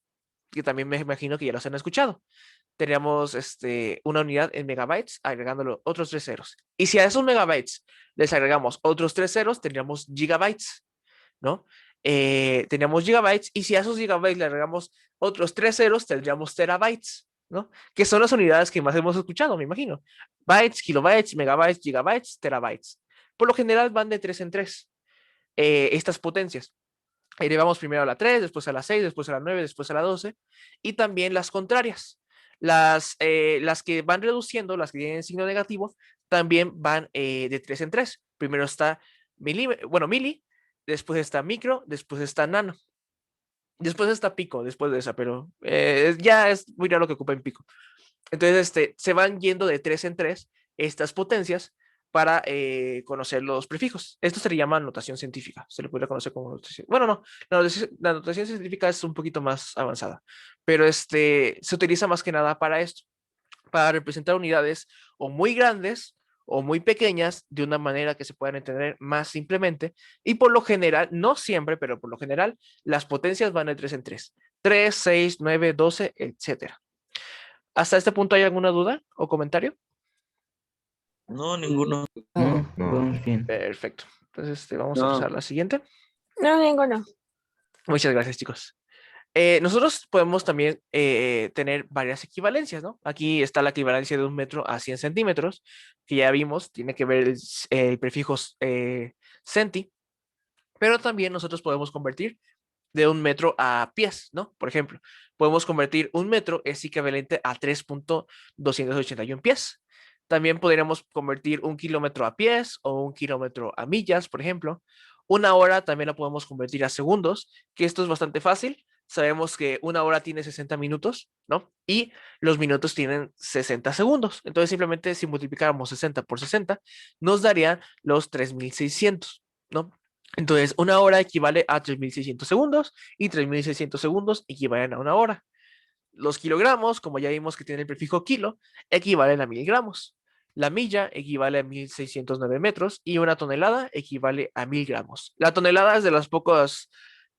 que también me imagino que ya los han escuchado. Teníamos una unidad en megabytes, agregándolo otros 3 ceros. Y si a esos megabytes les agregamos otros 3 ceros, tendríamos gigabytes, ¿no? Teníamos gigabytes, y si a esos gigabytes le agregamos otros 3 ceros, tendríamos terabytes, ¿no? Que son las unidades que más hemos escuchado, me imagino. Bytes, kilobytes, megabytes, gigabytes, terabytes. Por lo general van de 3 en 3 estas potencias. Derivamos primero a la 3, después a la 6, después a la 9, después a la 12. Y también las contrarias. Las que van reduciendo, las que tienen signo negativo, también van de 3 en 3. Primero está mili, después está micro, después está nano. Después está pico, después de esa, pero ya es muy raro que ocupen pico. Entonces, se van yendo de 3 en 3 estas potencias para conocer los prefijos. Esto se le llama notación científica. Se le puede conocer como notación. Bueno, no, la notación científica es un poquito más avanzada, pero se utiliza más que nada para esto, para representar unidades o muy grandes o muy pequeñas de una manera que se puedan entender más simplemente. Y por lo general, no siempre, pero por lo general, las potencias van de 3 en 3. 3, 6, 9, 12, etcétera. ¿Hasta este punto hay alguna duda o comentario? No, ninguno. No, No. vamos bien. Perfecto. Entonces vamos a No. pasar a la siguiente. No, ninguno. Muchas gracias, chicos. Nosotros podemos también tener varias equivalencias, ¿no? Aquí está la equivalencia de 1 metro a 100 centímetros, que ya vimos, tiene que ver el prefijo centi, pero también nosotros podemos convertir de 1 metro a pies, ¿no? Por ejemplo, podemos convertir 1 metro es equivalente a 3.281 pies. También podríamos convertir 1 kilómetro a pies o 1 kilómetro a millas, por ejemplo. 1 hora también la podemos convertir a segundos, que esto es bastante fácil. Sabemos que 1 hora tiene 60 minutos, ¿no? Y los minutos tienen 60 segundos. Entonces, simplemente si multiplicáramos 60 por 60, nos darían los 3600, ¿no? Entonces, 1 hora equivale a 3600 segundos y 3600 segundos equivalen a 1 hora. Los kilogramos, como ya vimos que tiene el prefijo kilo, equivalen a 1000 gramos. La milla equivale a 1609 metros y una tonelada equivale a 1000 gramos. La tonelada es de las pocas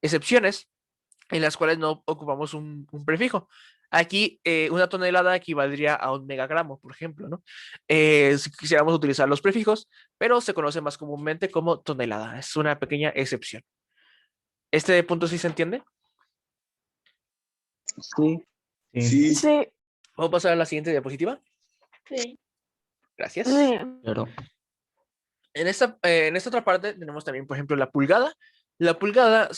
excepciones en las cuales no ocupamos un prefijo. Aquí una tonelada equivaldría a 1 megagramo, por ejemplo, ¿no? Si quisiéramos utilizar los prefijos, pero se conoce más comúnmente como tonelada. Es una pequeña excepción. ¿Este punto sí se entiende? Sí. Sí, Sí. Vamos a pasar a la siguiente diapositiva. Sí. Gracias. Sí. claro. En esta otra parte tenemos también, por ejemplo, la pulgada. La pulgada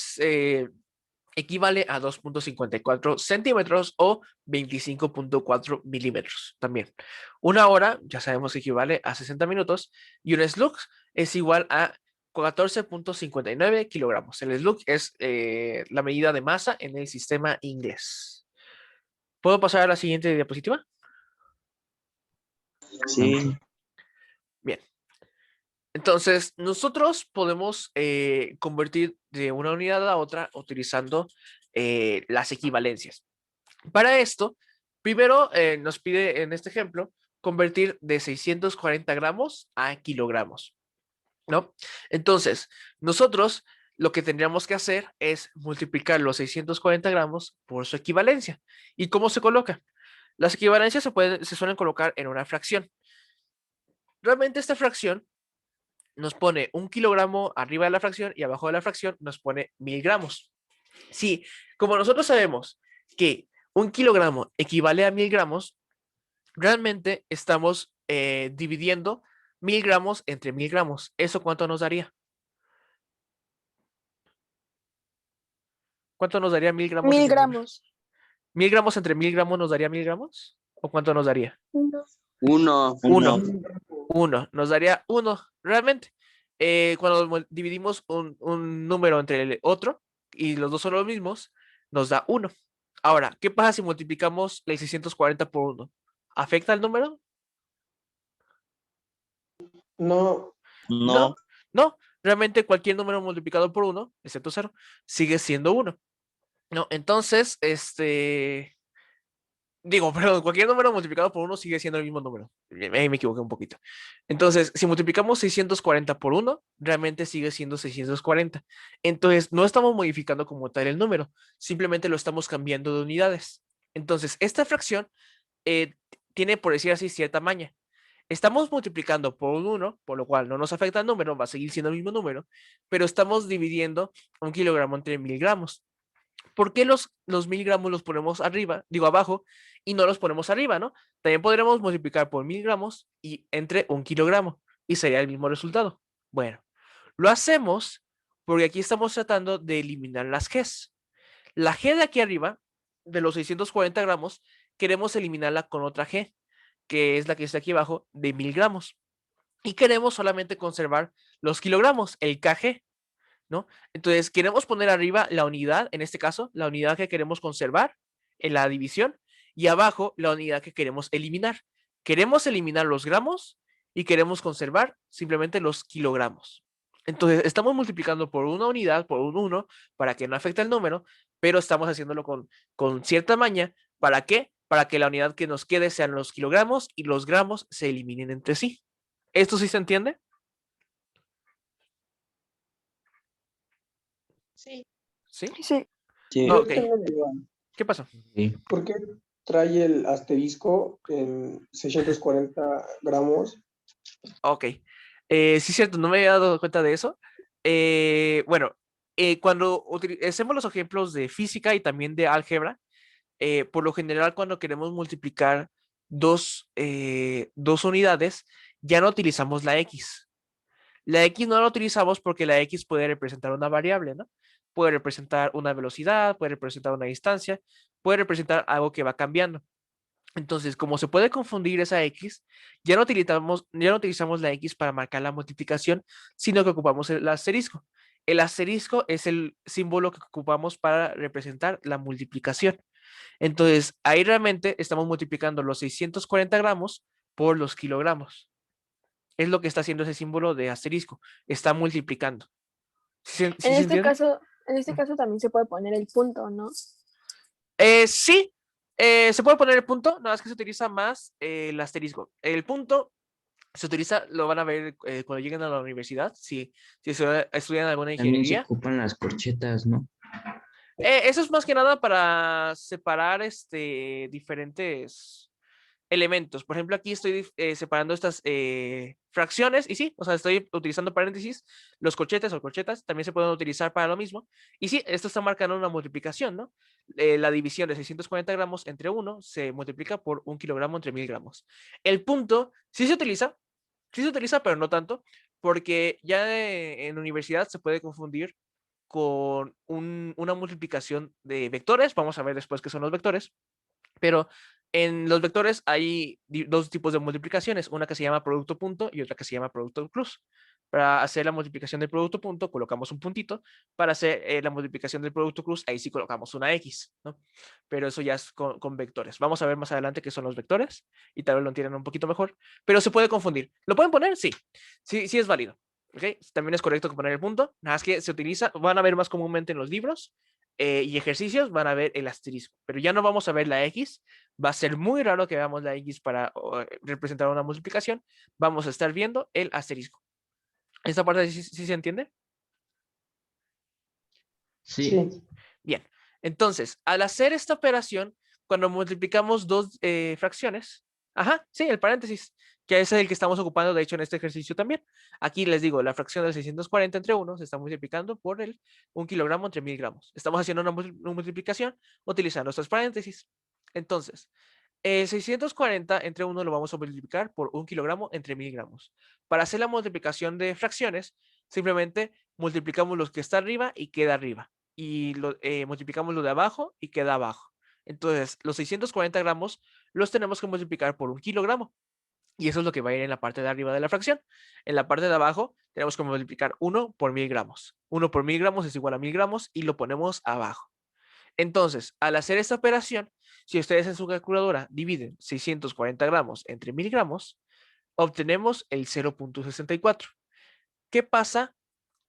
equivale a 2.54 centímetros o 25.4 milímetros también. 1 hora, ya sabemos que equivale a 60 minutos, y un slug es igual a 14.59 kilogramos. El slug es la medida de masa en el sistema inglés. ¿Puedo pasar a la siguiente diapositiva? Sí. Bien. Entonces, nosotros podemos convertir de una unidad a otra utilizando las equivalencias. Para esto, primero nos pide en este ejemplo convertir de 640 gramos a kilogramos, ¿no? Entonces, nosotros lo que tendríamos que hacer es multiplicar los 640 gramos por su equivalencia. ¿Y cómo se coloca? Las equivalencias se suelen colocar en una fracción. Realmente esta fracción nos pone 1 kilogramo arriba de la fracción y abajo de la fracción nos pone 1000 gramos. Sí, como nosotros sabemos que 1 kilogramo equivale a 1000 gramos, realmente estamos dividiendo 1000 gramos entre 1000 gramos. ¿Eso cuánto nos daría? ¿Cuánto nos daría 1000 gramos? 1000 entre 1000 gramos. 1000 gramos entre 1000 gramos nos daría 1000 gramos? ¿O cuánto nos daría? No. Uno. Uno. 1, nos daría 1, realmente. Cuando dividimos un número entre el otro y los dos son los mismos, nos da 1. Ahora, ¿qué pasa si multiplicamos la 640 por 1? ¿Afecta el número? No. No. No, realmente cualquier número multiplicado por 1, excepto 0, sigue siendo 1. No, entonces, perdón, cualquier número multiplicado por 1 sigue siendo el mismo número. Ahí me equivoqué un poquito. Entonces, si multiplicamos 640 por 1, realmente sigue siendo 640. Entonces, no estamos modificando como tal el número, simplemente lo estamos cambiando de unidades. Entonces, esta fracción tiene, por decir así, cierta maña. Estamos multiplicando por un 1, por lo cual no nos afecta el número, va a seguir siendo el mismo número, pero estamos dividiendo 1 kilogramo entre 1000 gramos. ¿Por qué los 1000 gramos los ponemos abajo, y no los ponemos arriba, ¿no? También podremos multiplicar por 1000 gramos y entre 1 kilogramo y sería el mismo resultado. Bueno, lo hacemos porque aquí estamos tratando de eliminar las Gs. La G de aquí arriba, de los 640 gramos, queremos eliminarla con otra G, que es la que está aquí abajo, de 1000 gramos. Y queremos solamente conservar los kilogramos, el kg, ¿no? Entonces, queremos poner arriba la unidad, en este caso, la unidad que queremos conservar en la división, y abajo la unidad que queremos eliminar. Queremos eliminar los gramos y queremos conservar simplemente los kilogramos. Entonces, estamos multiplicando por una unidad, por un 1, para que no afecte el número, pero estamos haciéndolo con cierta maña. ¿Para qué? Para que la unidad que nos quede sean los kilogramos y los gramos se eliminen entre sí. ¿Esto sí se entiende? Sí. ¿Sí? Sí. Sí. Yo Ok. tengo una duda. ¿Qué pasó? Sí. ¿Por qué trae el asterisco en 640 gramos? Ok. Sí, cierto, no me había dado cuenta de eso. Bueno, cuando hacemos los ejemplos de física y también de álgebra, por lo general cuando queremos multiplicar dos unidades, ya no utilizamos la X. La X no la utilizamos porque la X puede representar una variable, ¿no? Puede representar una velocidad, puede representar una distancia, puede representar algo que va cambiando. Entonces, como se puede confundir esa X, ya no utilizamos la X para marcar la multiplicación, sino que ocupamos el asterisco. El asterisco es el símbolo que ocupamos para representar la multiplicación. Entonces, ahí realmente estamos multiplicando los 640 gramos por los kilogramos. Es lo que está haciendo ese símbolo de asterisco. Está multiplicando. ¿Sí se entiende? En este caso también se puede poner el punto, ¿no? Sí, se puede poner el punto, nada más que se utiliza más el asterisco. El punto se utiliza, lo van a ver cuando lleguen a la universidad, si estudian alguna También se ingeniería. ocupan las corchetas, ¿no? Eso es más que nada para separar diferentes elementos. Por ejemplo, aquí estoy separando estas fracciones y sí, o sea, estoy utilizando paréntesis. Los corchetes o corchetas también se pueden utilizar para lo mismo. Y sí, esto está marcando una multiplicación, ¿no? La división de 640 gramos entre 1 se multiplica por 1 kilogramo entre 1000 gramos. El punto sí se utiliza, pero no tanto, porque ya en universidad se puede confundir con una multiplicación de vectores. Vamos a ver después qué son los vectores. Pero en los vectores hay dos tipos de multiplicaciones, una que se llama producto punto y otra que se llama producto cruz. Para hacer la multiplicación del producto punto, colocamos un puntito. Para hacer la multiplicación del producto cruz, ahí sí colocamos una X, ¿no? Pero eso ya es con vectores. Vamos a ver más adelante qué son los vectores y tal vez lo entiendan un poquito mejor, pero se puede confundir. ¿Lo pueden poner? Sí, sí es válido. ¿Okay? También es correcto poner el punto, nada más que se utiliza, van a ver más comúnmente en los libros y ejercicios, van a ver el asterisco, pero ya no vamos a ver la X. Va a ser muy raro que veamos la X para representar una multiplicación. Vamos a estar viendo el asterisco. ¿Esta parte sí se entiende? Sí. Sí. Bien. Entonces, al hacer esta operación, cuando multiplicamos dos fracciones, sí, el paréntesis, que es el que estamos ocupando, de hecho, en este ejercicio también. Aquí les digo, la fracción de 640 entre 1 se está multiplicando por el 1 kilogramo entre 1000 gramos. Estamos haciendo una multiplicación utilizando estos paréntesis. Entonces, 640 entre 1 lo vamos a multiplicar por 1 kilogramo entre 1000 gramos. Para hacer la multiplicación de fracciones, simplemente multiplicamos los que está arriba y queda arriba. Y multiplicamos lo de abajo y queda abajo. Entonces, los 640 gramos los tenemos que multiplicar por 1 kilogramo. Y eso es lo que va a ir en la parte de arriba de la fracción. En la parte de abajo tenemos que multiplicar 1 por 1000 gramos. 1 por 1000 gramos es igual a 1000 gramos y lo ponemos abajo. Entonces, al hacer esta operación, si ustedes en su calculadora dividen 640 gramos entre 1000 gramos, obtenemos el 0.64. ¿Qué pasa?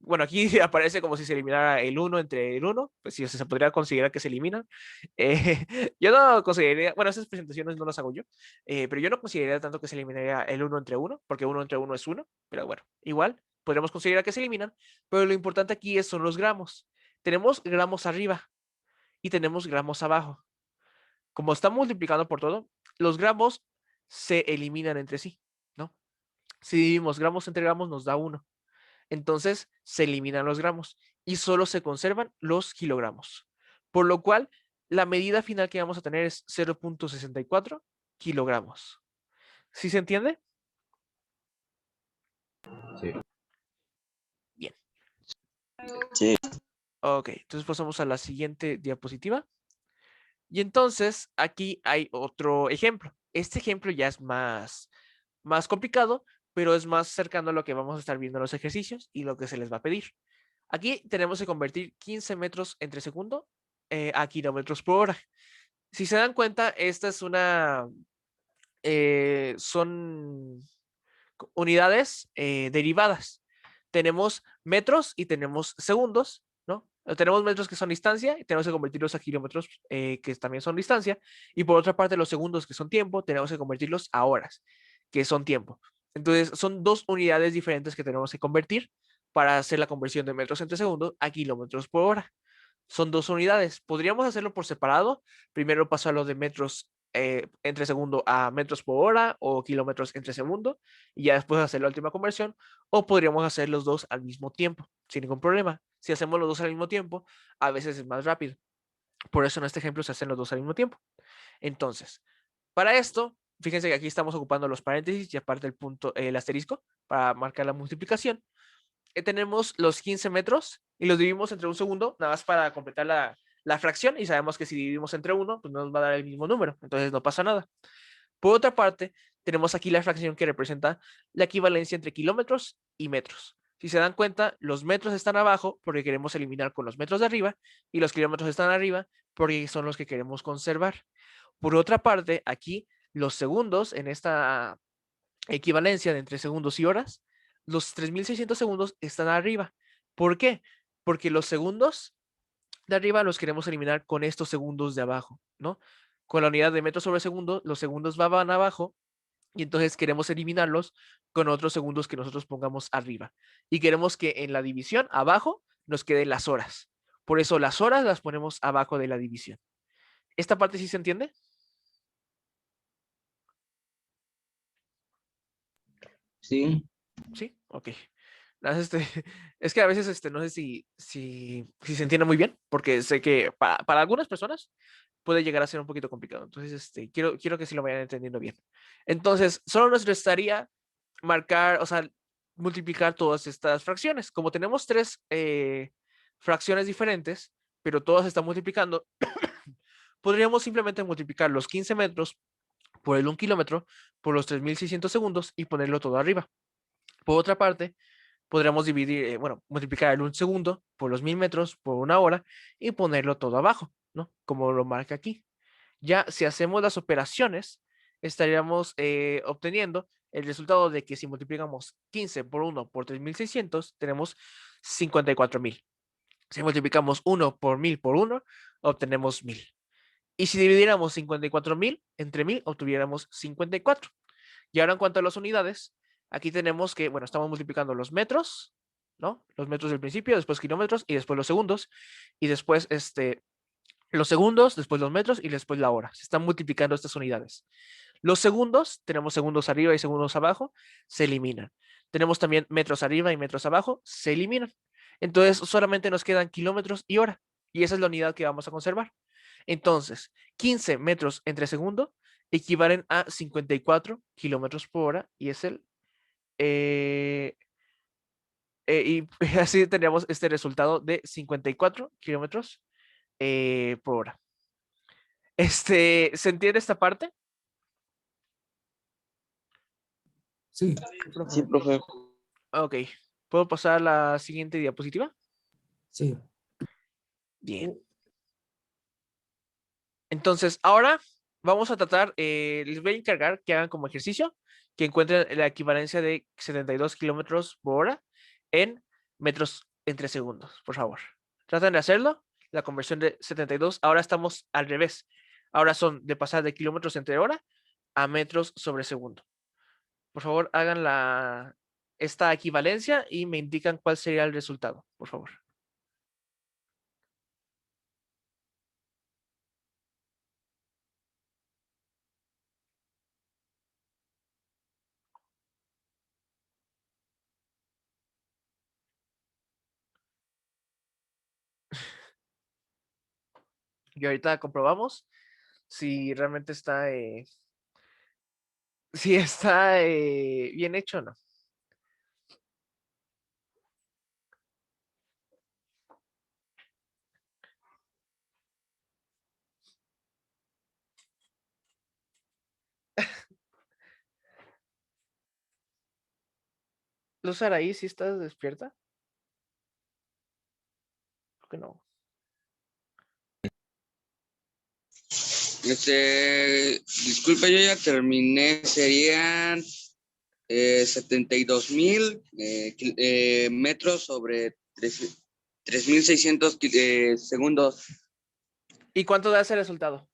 Bueno, aquí aparece como si se eliminara el 1 entre el 1, pues sí, se podría considerar que se eliminan. Yo no consideraría, bueno, esas presentaciones no las hago yo, pero yo no consideraría tanto que se eliminaría el 1 entre 1, porque 1 entre 1 es 1, pero bueno, igual podríamos considerar que se eliminan, pero lo importante aquí son los gramos. Tenemos gramos arriba y tenemos gramos abajo. Como está multiplicando por todo, los gramos se eliminan entre sí, ¿no? Si dividimos gramos entre gramos nos da 1. Entonces se eliminan los gramos y solo se conservan los kilogramos. Por lo cual, la medida final que vamos a tener es 0.64 kilogramos. ¿Sí se entiende? Sí. Bien. Sí. Ok, entonces pasamos a la siguiente diapositiva. Y entonces aquí hay otro ejemplo. Este ejemplo ya es más complicado, pero es más cercano a lo que vamos a estar viendo en los ejercicios y lo que se les va a pedir. Aquí tenemos que convertir 15 metros entre segundo a kilómetros por hora. Si se dan cuenta, esta es son unidades derivadas. Tenemos metros y tenemos segundos, ¿no? Tenemos metros que son distancia y tenemos que convertirlos a kilómetros que también son distancia. Y por otra parte, los segundos que son tiempo, tenemos que convertirlos a horas, que son tiempo. Entonces, son dos unidades diferentes que tenemos que convertir para hacer la conversión de metros entre segundo a kilómetros por hora. Son dos unidades. Podríamos hacerlo por separado. Primero pasarlo de metros entre segundo a metros por hora o kilómetros entre segundo y ya después hacer la última conversión. O podríamos hacer los dos al mismo tiempo, sin ningún problema. Si hacemos los dos al mismo tiempo, a veces es más rápido. Por eso en este ejemplo se hacen los dos al mismo tiempo. Entonces, para esto, fíjense que aquí estamos ocupando los paréntesis y aparte el punto, el asterisco para marcar la multiplicación. Tenemos los 15 metros y los dividimos entre un segundo, nada más para completar la fracción y sabemos que si dividimos entre uno, pues nos va a dar el mismo número, entonces no pasa nada. Por otra parte, tenemos aquí la fracción que representa la equivalencia entre kilómetros y metros. Si se dan cuenta, los metros están abajo porque queremos eliminar con los metros de arriba y los kilómetros están arriba porque son los que queremos conservar. Por otra parte, aquí los segundos en esta equivalencia de entre segundos y horas, los 3600 segundos están arriba. ¿Por qué? Porque los segundos de arriba los queremos eliminar con estos segundos de abajo, ¿no? Con la unidad de metros sobre segundo, los segundos van abajo y entonces queremos eliminarlos con otros segundos que nosotros pongamos arriba. Y queremos que en la división abajo nos queden las horas. Por eso las horas las ponemos abajo de la división. ¿Esta parte sí se entiende? Sí, Sí, ok. Es que a veces no sé si se entiende muy bien, porque sé que para algunas personas puede llegar a ser un poquito complicado. Entonces, quiero que sí lo vayan entendiendo bien. Entonces, solo nos restaría marcar, o sea, multiplicar todas estas fracciones. Como tenemos tres fracciones diferentes, pero todas están multiplicando, podríamos simplemente multiplicar los 15 metros por el 1 kilómetro por los 3600 segundos y ponerlo todo arriba. Por otra parte, podríamos dividir, bueno, multiplicar el 1 segundo por los 1000 metros por una hora y ponerlo todo abajo, ¿no? Como lo marca aquí. Ya si hacemos las operaciones, estaríamos obteniendo el resultado de que si multiplicamos 15 por 1 por 3600, tenemos 54.000. Si multiplicamos 1 por 1000 por 1, obtenemos 1000. Y si dividiéramos 54.000 entre 1000, obtuviéramos 54. Y ahora en cuanto a las unidades, aquí tenemos que, bueno, estamos multiplicando los metros, ¿no? Los metros del principio, después kilómetros y después los segundos. Y después los segundos, después los metros y después la hora. Se están multiplicando estas unidades. Los segundos, tenemos segundos arriba y segundos abajo, se eliminan. Tenemos también metros arriba y metros abajo, se eliminan. Entonces solamente nos quedan kilómetros y hora. Y esa es la unidad que vamos a conservar. Entonces, 15 metros entre segundo equivalen a 54 kilómetros por hora y es eh, y así tendríamos este resultado de 54 kilómetros por hora. ¿Se entiende esta parte? Sí, Sí, profe. Ok. ¿Puedo pasar a la siguiente diapositiva? sí. Bien. Entonces, ahora vamos a tratar, les voy a encargar que hagan como ejercicio, que encuentren la equivalencia de 72 kilómetros por hora en metros entre segundos, por favor. Traten de hacerlo. La conversión de 72, ahora estamos al revés. Ahora son de pasar de kilómetros entre hora a metros sobre segundo. Por favor, hagan esta equivalencia y me indican cuál sería el resultado, por favor. Y ahorita comprobamos si realmente si está bien hecho o no. Luz Araí, ¿sí estás despierta? Creo que no. Disculpa, yo ya terminé, serían 72,000 metros sobre 3,600 segundos. ¿Y cuánto da ese resultado?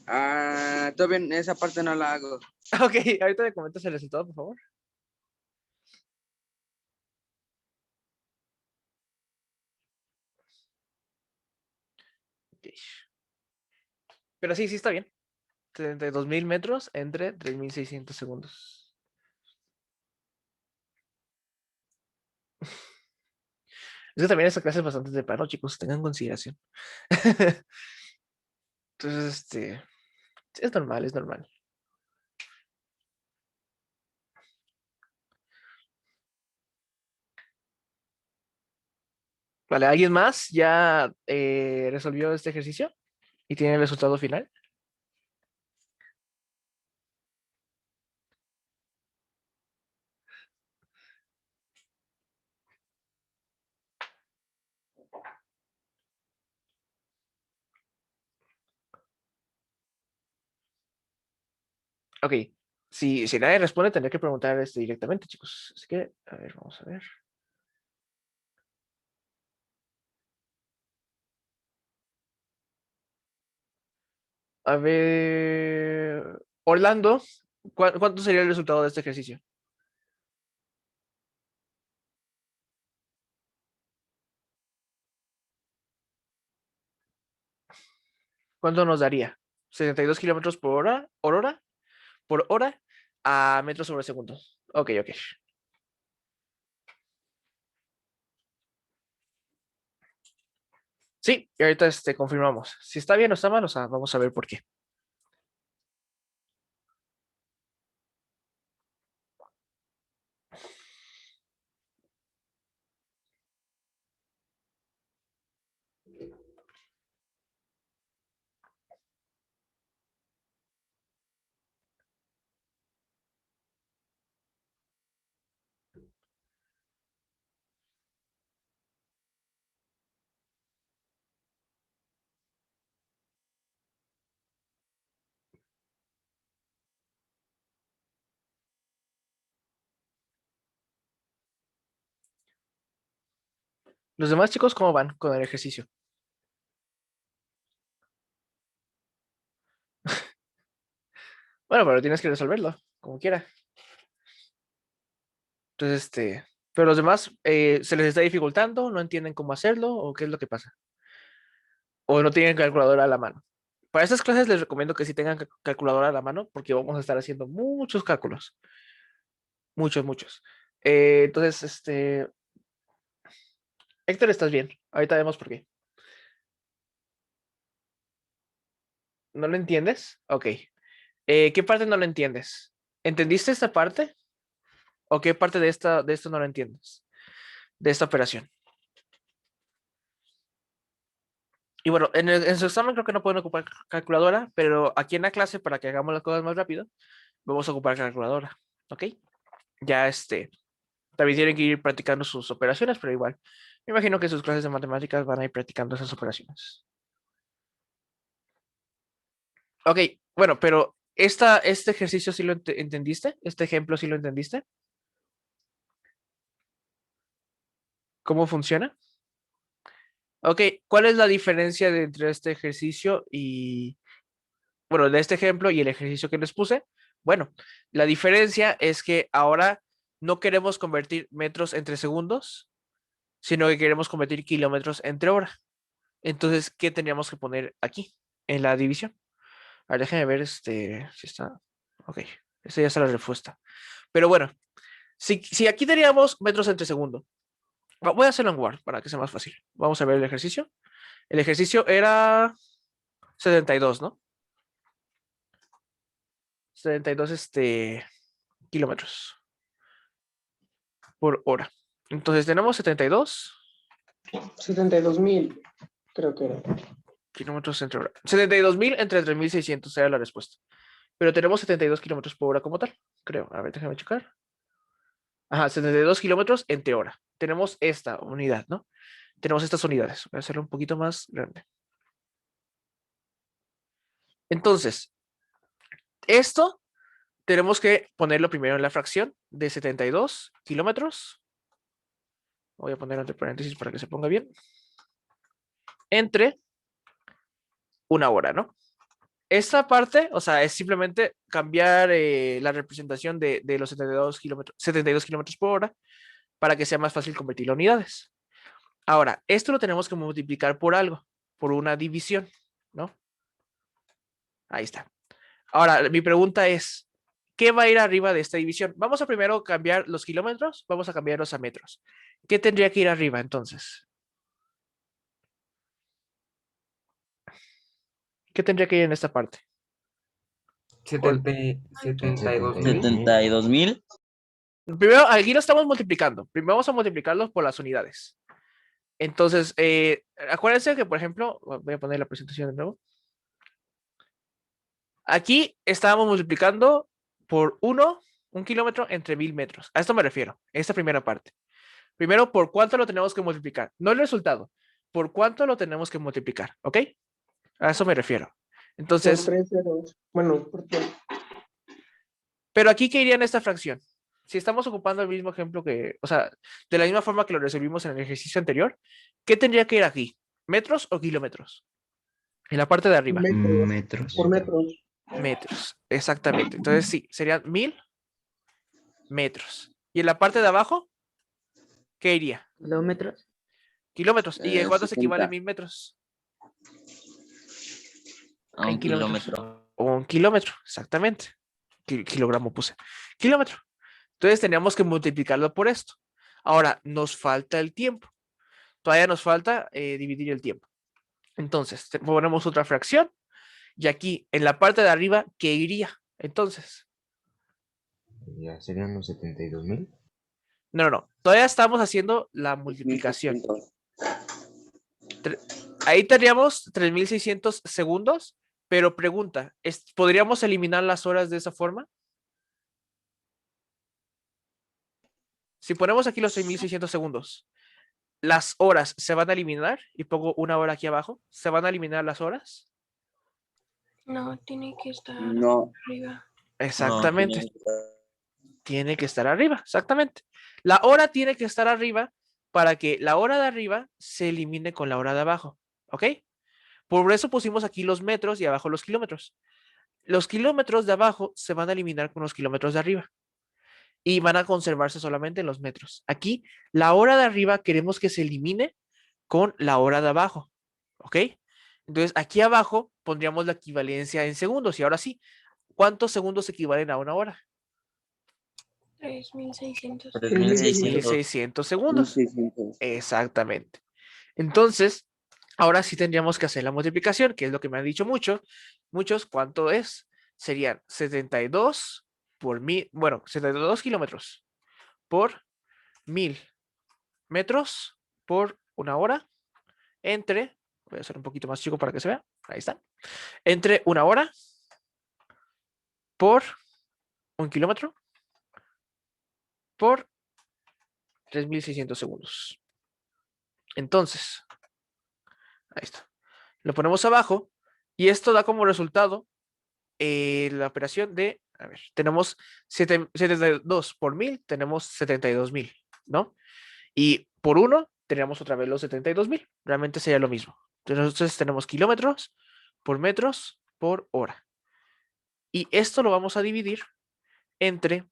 Todavía esa parte no la hago. Ok, ahorita me comentas el resultado, por favor. Ok. Pero sí, sí está bien. 72,000 metros entre 3,600 segundos. Es que también esta clase es bastante temprano, chicos, tengan en consideración. Entonces, es normal, es normal. Vale, ¿alguien más ya resolvió este ejercicio y tiene el resultado final? Ok, si nadie responde, tendré que preguntar directamente, chicos. Así que, a ver, vamos a ver. A ver, Orlando, ¿cuánto sería el resultado de este ejercicio? ¿Cuánto nos daría? 72 kilómetros por hora a metros sobre segundo. Ok, ok. Sí, y ahorita confirmamos. Si está bien o está mal, o sea, vamos a ver por qué. Los demás chicos, ¿cómo van con el ejercicio? Bueno, pero tienes que resolverlo, como quiera. Entonces, pero los demás, ¿se les está dificultando? ¿No entienden cómo hacerlo? ¿O qué es lo que pasa? ¿O no tienen calculadora a la mano? Para estas clases les recomiendo que sí tengan calculadora a la mano porque vamos a estar haciendo muchos cálculos. Muchos, muchos. Entonces, Héctor, estás bien. Ahorita vemos por qué. ¿No lo entiendes? Ok. ¿Qué parte no lo entiendes? ¿Entendiste esta parte? ¿O qué parte de esto no lo entiendes? De esta operación. Y bueno, en su examen creo que no pueden ocupar calculadora, pero aquí en la clase, para que hagamos las cosas más rápido, vamos a ocupar calculadora. ¿Ok? Ya también tienen que ir practicando sus operaciones, pero igual. Me imagino que sus clases de matemáticas van a ir practicando esas operaciones. Ok, bueno, pero este ejercicio sí lo entendiste, este ejemplo sí lo entendiste. ¿Cómo funciona? Ok, ¿cuál es la diferencia entre este ejercicio y, bueno, de este ejemplo y el ejercicio que les puse? Bueno, la diferencia es que ahora no queremos convertir metros entre segundos, sino que queremos convertir kilómetros entre hora. Entonces, ¿qué teníamos que poner aquí en la división? A ver, déjenme ver si está. Ok, esta ya está la respuesta. Pero bueno, si aquí teníamos metros entre segundo, voy a hacerlo en Word para que sea más fácil. Vamos a ver el ejercicio. El ejercicio era 72, ¿no? 72 kilómetros por hora. Entonces tenemos 72,000, creo que era. kilómetros entre hora. 72,000 entre 3,600 era la respuesta. Pero tenemos 72 kilómetros por hora como tal, creo. A ver, déjame checar. Ajá, 72 kilómetros entre hora. Tenemos esta unidad, ¿no? Tenemos estas unidades. Voy a hacerlo un poquito más grande. Entonces, esto tenemos que ponerlo primero en la fracción de 72 kilómetros. Voy a poner entre paréntesis para que se ponga bien. Entre una hora, ¿no? Esta parte, o sea, es simplemente cambiar la representación de los 72 kilómetros por hora para que sea más fácil convertirlo a unidades. Ahora, esto lo tenemos que multiplicar por algo, por una división, ¿no? Ahí está. Ahora, mi pregunta es, ¿qué va a ir arriba de esta división? Vamos a primero cambiar los kilómetros, vamos a cambiarlos a metros. ¿Qué tendría que ir arriba entonces? ¿Qué tendría que ir en esta parte? 72.000. 72,000. Primero, aquí lo estamos multiplicando. Primero vamos a multiplicarlos por las unidades. Entonces, acuérdense que, por ejemplo, voy a poner la presentación de nuevo. Aquí estábamos multiplicando por 1 kilómetro entre 1000 metros. A esto me refiero, esta primera parte. Primero, ¿por cuánto lo tenemos que multiplicar? No el resultado. ¿Por cuánto lo tenemos que multiplicar? ¿Ok? A eso me refiero. Por Entonces, 3 ceros. Bueno, porque pero aquí, ¿qué iría en esta fracción? Si estamos ocupando el mismo ejemplo que, o sea, de la misma forma que lo resolvimos en el ejercicio anterior, ¿qué tendría que ir aquí? ¿Metros o kilómetros? En la parte de arriba. Metros. por metros. Metros, exactamente. Entonces sí, serían 1000 metros. ¿Y en la parte de abajo? ¿Qué iría? ¿Kilómetros? Kilómetros. ¿Y en cuánto se equivale 70. 1000 metros? A En un kilómetros. kilómetro. Un kilómetro, exactamente. Kilogramo puse. Kilómetro. Entonces teníamos que multiplicarlo por esto. Ahora, nos falta el tiempo. Todavía nos falta dividir el tiempo. Entonces, ponemos otra fracción. Y aquí, en la parte de arriba, ¿qué iría? Entonces, Ya serían los 72.000. no. Todavía estamos haciendo la multiplicación. Ahí tendríamos 3600 segundos, pero pregunta, ¿podríamos eliminar las horas de esa forma? Si ponemos aquí los 3600 segundos, ¿las horas se van a eliminar? Y pongo una hora aquí abajo. ¿Se van a eliminar las horas? No, tiene que estar No, arriba. Exactamente. Tiene que estar arriba, exactamente. La hora tiene que estar arriba para que la hora de arriba se elimine con la hora de abajo. ¿Ok? Por eso pusimos aquí los metros y abajo los kilómetros. Los kilómetros de abajo se van a eliminar con los kilómetros de arriba y van a conservarse solamente en los metros. Aquí, la hora de arriba queremos que se elimine con la hora de abajo. ¿Ok? Entonces, aquí abajo pondríamos la equivalencia en segundos. Y ahora sí, ¿cuántos segundos equivalen a una hora? 3600. 3600. 1600 segundos. 1600. Exactamente. Entonces, ahora sí tendríamos que hacer la multiplicación, que es lo que me han dicho muchos. ¿Cuánto es? Serían 72 por 1000, bueno, 72 kilómetros por 1000 metros por una hora entre, voy a hacer un poquito más chico para que se vea, ahí está, entre una hora por 1 kilómetro por 3600 segundos. Entonces, ahí está. Lo ponemos abajo y esto da como resultado la operación de, a ver, tenemos 72 por 1000, tenemos 72,000, ¿no? Y por 1 tenemos otra vez los 72,000. Realmente sería lo mismo. Entonces tenemos kilómetros por metros por hora. Y esto lo vamos a dividir entre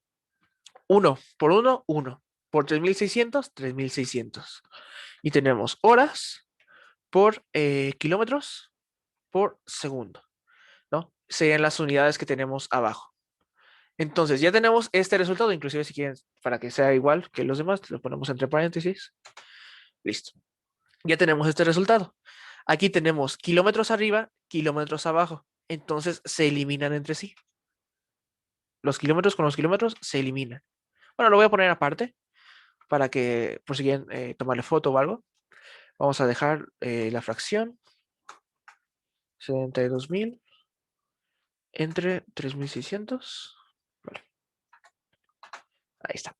1 por 1, 1. Por 3600, 3600. Y tenemos horas por kilómetros por segundo, ¿no? Serían las unidades que tenemos abajo. Entonces, ya tenemos este resultado, inclusive si quieren, para que sea igual que los demás, lo ponemos entre paréntesis. Listo. Ya tenemos este resultado. Aquí tenemos kilómetros arriba, kilómetros abajo. Entonces, se eliminan entre sí. Los kilómetros con los kilómetros se eliminan. Bueno, lo voy a poner aparte para que, por si quieren tomarle foto o algo. Vamos a dejar la fracción 72,000 entre 3600. Vale. Ahí está.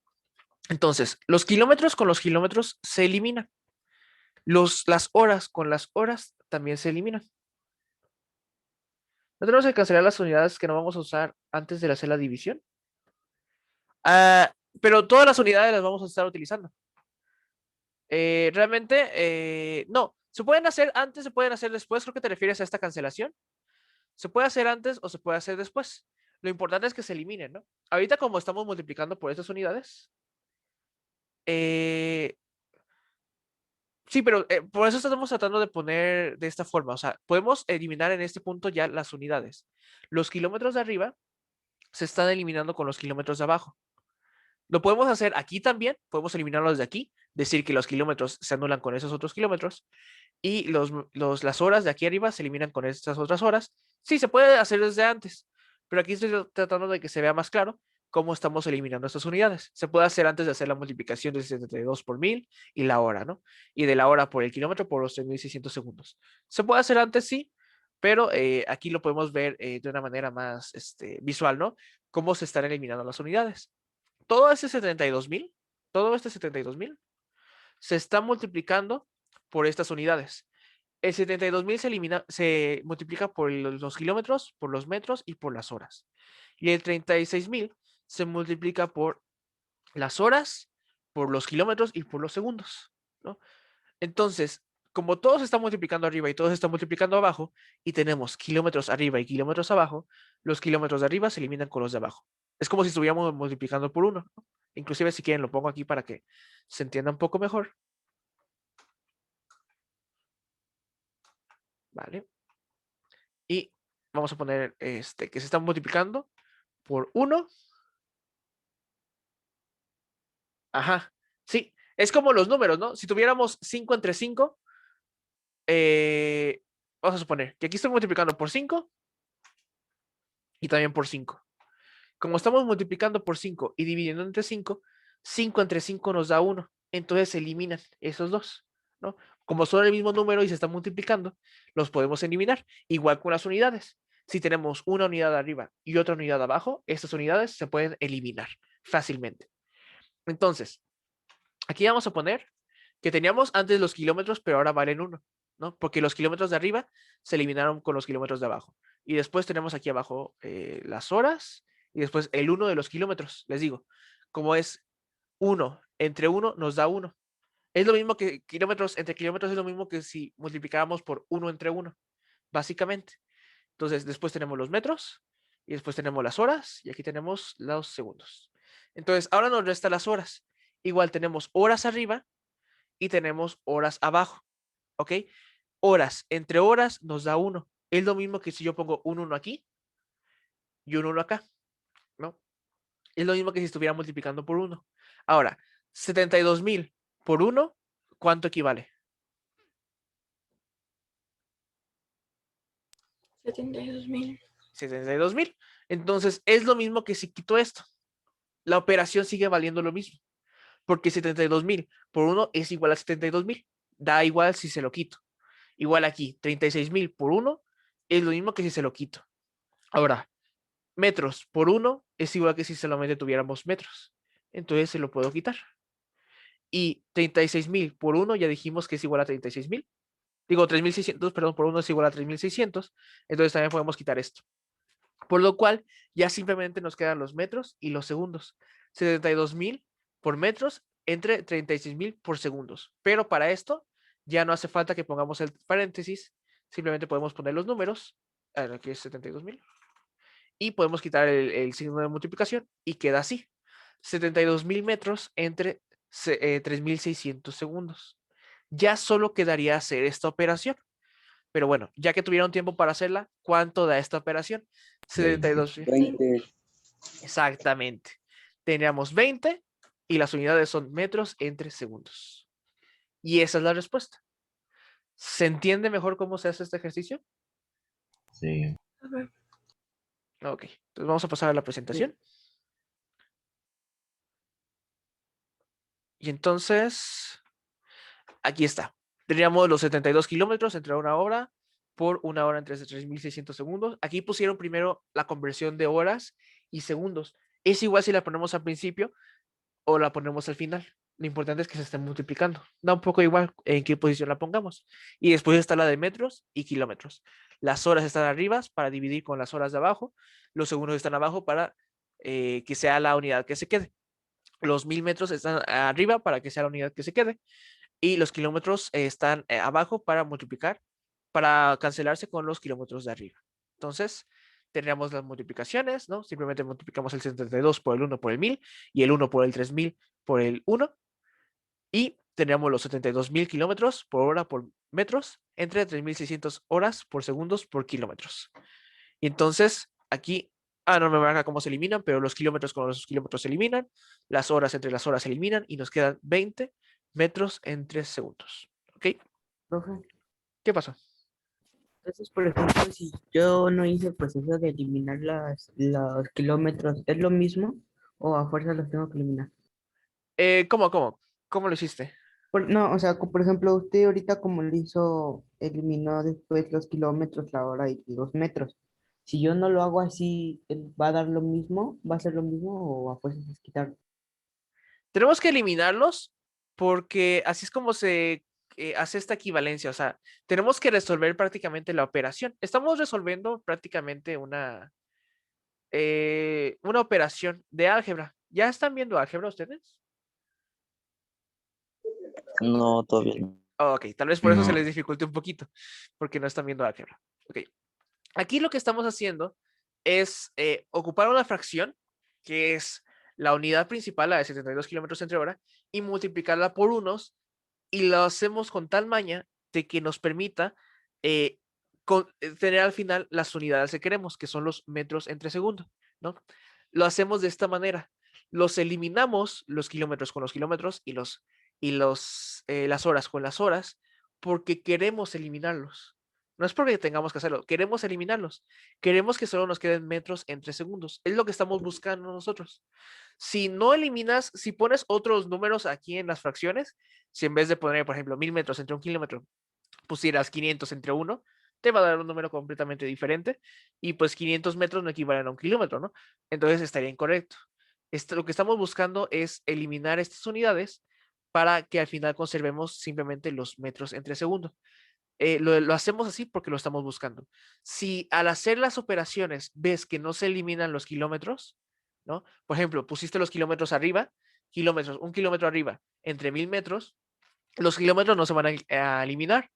Entonces, los kilómetros con los kilómetros se eliminan. Las horas con las horas también se eliminan. ¿No tenemos que cancelar las unidades que no vamos a usar antes de hacer la división? Pero todas las unidades las vamos a estar utilizando. Realmente, no. Se pueden hacer antes, se pueden hacer después. Creo que te refieres a esta cancelación. Se puede hacer antes o se puede hacer después. Lo importante es que se eliminen, ¿no? Ahorita como estamos multiplicando por estas unidades. Sí, pero por eso estamos tratando de poner de esta forma. O sea, podemos eliminar en este punto ya las unidades. Los kilómetros de arriba se están eliminando con los kilómetros de abajo. Lo podemos hacer aquí también. Podemos eliminarlos de aquí. Decir que los kilómetros se anulan con esos otros kilómetros. Y las horas de aquí arriba se eliminan con estas otras horas. Sí, se puede hacer desde antes. Pero aquí estoy tratando de que se vea más claro cómo estamos eliminando estas unidades. Se puede hacer antes de hacer la multiplicación de 72 por 1000 y la hora, ¿no? Y de la hora por el kilómetro por los 3600 segundos. Se puede hacer antes, sí, pero aquí lo podemos ver de una manera más visual, ¿no? Cómo se están eliminando las unidades. Todo este 72,000, todo este 72,000 se está multiplicando por estas unidades. El 72,000 se multiplica por los kilómetros, por los metros y por las horas. Y el 36,000 se multiplica por las horas, por los kilómetros y por los segundos, ¿no? Entonces, como todo se está multiplicando arriba y todo se está multiplicando abajo, y tenemos kilómetros arriba y kilómetros abajo, los kilómetros de arriba se eliminan con los de abajo. Es como si estuviéramos multiplicando por 1, ¿no? Inclusive si quieren lo pongo aquí para que se entienda un poco mejor. Vale. Y vamos a poner que se está multiplicando por 1. Ajá. Sí, es como los números, ¿no? Si tuviéramos 5 entre 5, vamos a suponer que aquí estoy multiplicando por 5 y también por 5. Como estamos multiplicando por 5 y dividiendo entre 5, 5 entre 5 nos da 1. Entonces se eliminan esos dos, ¿no? Como son el mismo número y se están multiplicando, los podemos eliminar. Igual con las unidades. Si tenemos una unidad arriba y otra unidad abajo, estas unidades se pueden eliminar fácilmente. Entonces, aquí vamos a poner que teníamos antes los kilómetros, pero ahora valen 1, ¿no? Porque los kilómetros de arriba se eliminaron con los kilómetros de abajo. Y después tenemos aquí abajo las horas y después el 1 de los kilómetros. Les digo, como es 1 entre 1 nos da 1. Es lo mismo que kilómetros entre kilómetros, es lo mismo que si multiplicáramos por 1 entre 1, básicamente. Entonces, después tenemos los metros y después tenemos las horas y aquí tenemos los segundos. Entonces, ahora nos restan las horas. Igual tenemos horas arriba y tenemos horas abajo, ¿ok? Horas entre horas nos da 1. Es lo mismo que si yo pongo un 1 aquí y un 1 acá, ¿no? Es lo mismo que si estuviera multiplicando por 1. Ahora, 72,000 por 1, ¿cuánto equivale? 72,000. 72,000. Entonces, es lo mismo que si quito esto. La operación sigue valiendo lo mismo. Porque 72,000 por 1 es igual a 72,000. Da igual si se lo quito. Igual aquí, 36,000 por 1 es lo mismo que si se lo quito. Ahora, metros por 1 es igual que si solamente tuviéramos metros. Entonces se lo puedo quitar. Y 36,000 por 1 ya dijimos que es igual a 36,000. Digo, 3,600, perdón, por 1 es igual a 3,600. Entonces también podemos quitar esto. Por lo cual, ya simplemente nos quedan los metros y los segundos. 72,000 por metros entre 36,000 por segundos. Pero para esto, ya no hace falta que pongamos el paréntesis. Simplemente podemos poner los números. Aquí es 72,000. Y podemos quitar el signo de multiplicación y queda así. 72,000 metros entre 3,600 segundos. Ya solo quedaría hacer esta operación. Pero bueno, ya que tuvieron tiempo para hacerla, ¿cuánto da esta operación? 72,000. 20. Exactamente. Teníamos 20 y las unidades son metros entre segundos. Y esa es la respuesta. ¿Se entiende mejor cómo se hace este ejercicio? Sí. A ver. Ok, entonces vamos a pasar a la presentación. Y entonces, aquí está. Tendríamos los 72 kilómetros entre una hora por una hora entre 3,600 segundos. Aquí pusieron primero la conversión de horas y segundos. Es igual si la ponemos al principio o la ponemos al final. Lo importante es que se esté multiplicando. Da un poco igual en qué posición la pongamos. Y después está la de metros y kilómetros. Las horas están arriba para dividir con las horas de abajo. Los segundos están abajo para que sea la unidad que se quede. Los 1000 metros están arriba para que sea la unidad que se quede. Y los kilómetros están abajo para multiplicar, para cancelarse con los kilómetros de arriba. Entonces, tendríamos las multiplicaciones, ¿no? Simplemente multiplicamos el 72 por el 1 por el 1000 y el 1 por el 3000 por el 1. Y tendríamos los 72.000 kilómetros por hora por metros entre 3600 horas por segundos por kilómetros. Y entonces aquí, no me marca cómo se eliminan, pero los kilómetros con los kilómetros se eliminan, las horas entre las horas se eliminan y nos quedan 20 metros en 3 segundos. ¿Ok? Profe, ¿Qué pasó? entonces, por ejemplo, si yo no hice el proceso de eliminar los kilómetros, ¿es lo mismo o a fuerza los tengo que eliminar? ¿Cómo lo hiciste? No, o sea, por ejemplo, usted ahorita como lo hizo, eliminó después los kilómetros, la hora y los metros. Si yo no lo hago así, ¿va a dar lo mismo? ¿Va a ser lo mismo o a fuerzas es quitar? Tenemos que eliminarlos porque así es como se hace esta equivalencia. O sea, tenemos que resolver prácticamente la operación. Estamos resolviendo prácticamente una operación de álgebra. ¿Ya están viendo álgebra ustedes? No, todavía no. Ok, tal vez por eso se No. les dificulte un poquito, porque no están viendo álgebra. Ok, aquí lo que estamos haciendo es ocupar una fracción, que es la unidad principal, la de 72 kilómetros entre hora, y multiplicarla por unos, y lo hacemos con tal maña de que nos permita tener al final las unidades que queremos, que son los metros entre segundo, ¿no? Lo hacemos de esta manera. Los eliminamos los kilómetros con los kilómetros y las horas con las horas porque queremos eliminarlos. No es porque tengamos que hacerlo, queremos eliminarlos. Queremos que solo nos queden metros entre segundos. Es lo que estamos buscando nosotros. Si no eliminas, si pones otros números aquí en las fracciones, si en vez de poner, por ejemplo, 1000 metros entre un kilómetro, pusieras 500 entre 1, te va a dar un número completamente diferente y pues 500 metros no equivalen a un kilómetro, ¿no? Entonces estaría incorrecto. Lo que estamos buscando es eliminar estas unidades para que al final conservemos simplemente los metros entre segundo. Lo hacemos así porque lo estamos buscando. Si al hacer las operaciones ves que no se eliminan los kilómetros, ¿no? Por ejemplo, pusiste los kilómetros arriba, un kilómetro arriba entre 1000 metros, los kilómetros no se van a eliminar,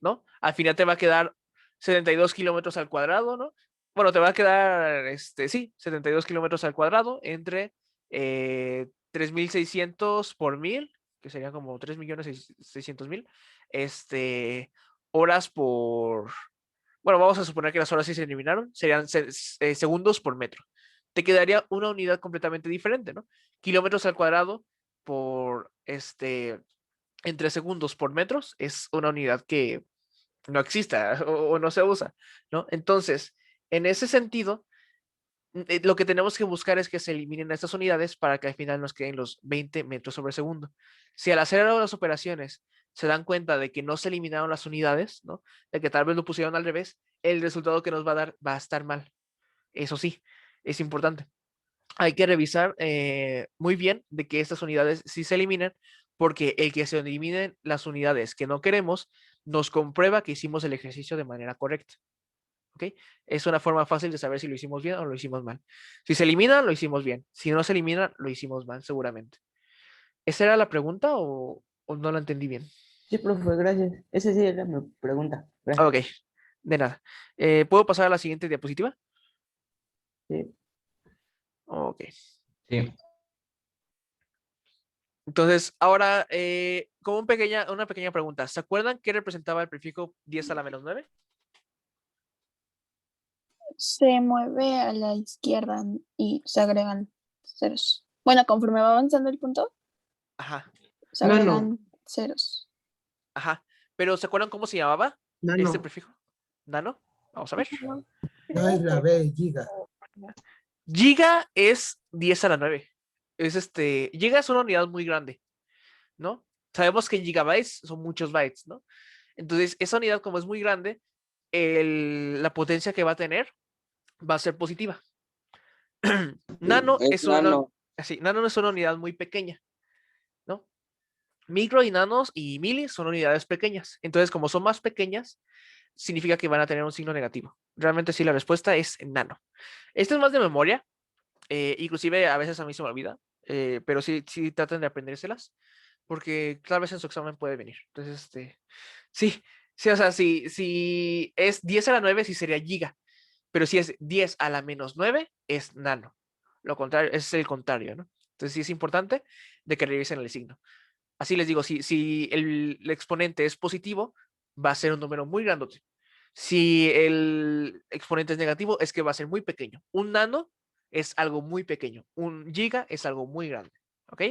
¿no? Al final te va a quedar 72 kilómetros al cuadrado, ¿no? Bueno, te va a quedar, sí, 72 kilómetros al cuadrado entre 3600 por 1000, que serían como 3.600.000, horas por, bueno, vamos a suponer que las horas sí se eliminaron, serían segundos por metro. Te quedaría una unidad completamente diferente, ¿no? Kilómetros al cuadrado por, entre segundos por metros es una unidad que no exista o no se usa, ¿no? Entonces, en ese sentido, lo que tenemos que buscar es que se eliminen estas unidades para que al final nos queden los 20 metros sobre segundo. Si al hacer las operaciones se dan cuenta de que no se eliminaron las unidades, ¿no? De que tal vez lo pusieron al revés, el resultado que nos va a dar va a estar mal. Eso sí, es importante. Hay que revisar muy bien de que estas unidades sí se eliminen, porque el que se eliminen las unidades que no queremos nos comprueba que hicimos el ejercicio de manera correcta. ¿Ok? Es una forma fácil de saber si lo hicimos bien o lo hicimos mal. Si se elimina, lo hicimos bien. Si no se elimina, lo hicimos mal, seguramente. ¿Esa era la pregunta o no la entendí bien? Sí, profe, gracias. Esa sí era mi pregunta. Gracias. Ok, de nada. ¿Puedo pasar a la siguiente diapositiva? Sí. Ok. Sí. Entonces, ahora, como una pequeña pregunta. ¿Se acuerdan qué representaba el prefijo 10 a la menos 9? Se mueve a la izquierda y se agregan ceros. Bueno, conforme va avanzando el punto, Ajá, se agregan ceros. ajá. Pero ¿se acuerdan cómo se llamaba este prefijo? ¿Nano? Vamos a ver. No es la B, giga. Giga es 10 a la 9. Giga es una unidad muy grande, ¿no? Sabemos que en gigabytes son muchos bytes, ¿no? Entonces, esa unidad, como es muy grande, la potencia que va a tener va a ser positiva. Nano es una. nano. Así, nano es una unidad muy pequeña, ¿no? Micro y nanos y mili son unidades pequeñas. Entonces, como son más pequeñas, significa que van a tener un signo negativo. Realmente sí, la respuesta es nano. Esto es más de memoria. Inclusive a veces a mí se me olvida, pero sí traten de aprendérselas, porque tal vez en su examen puede venir. Entonces, sí, sí, o sea, si es 10 a la 9, sí sería giga, pero si es 10 a la -9, es nano. Lo contrario, es el contrario, ¿no? Entonces sí es importante de que revisen el signo. Así les digo, si el exponente es positivo, va a ser un número muy grandote. Si el exponente es negativo, es que va a ser muy pequeño. Un nano es algo muy pequeño. Un giga es algo muy grande. ¿Ok?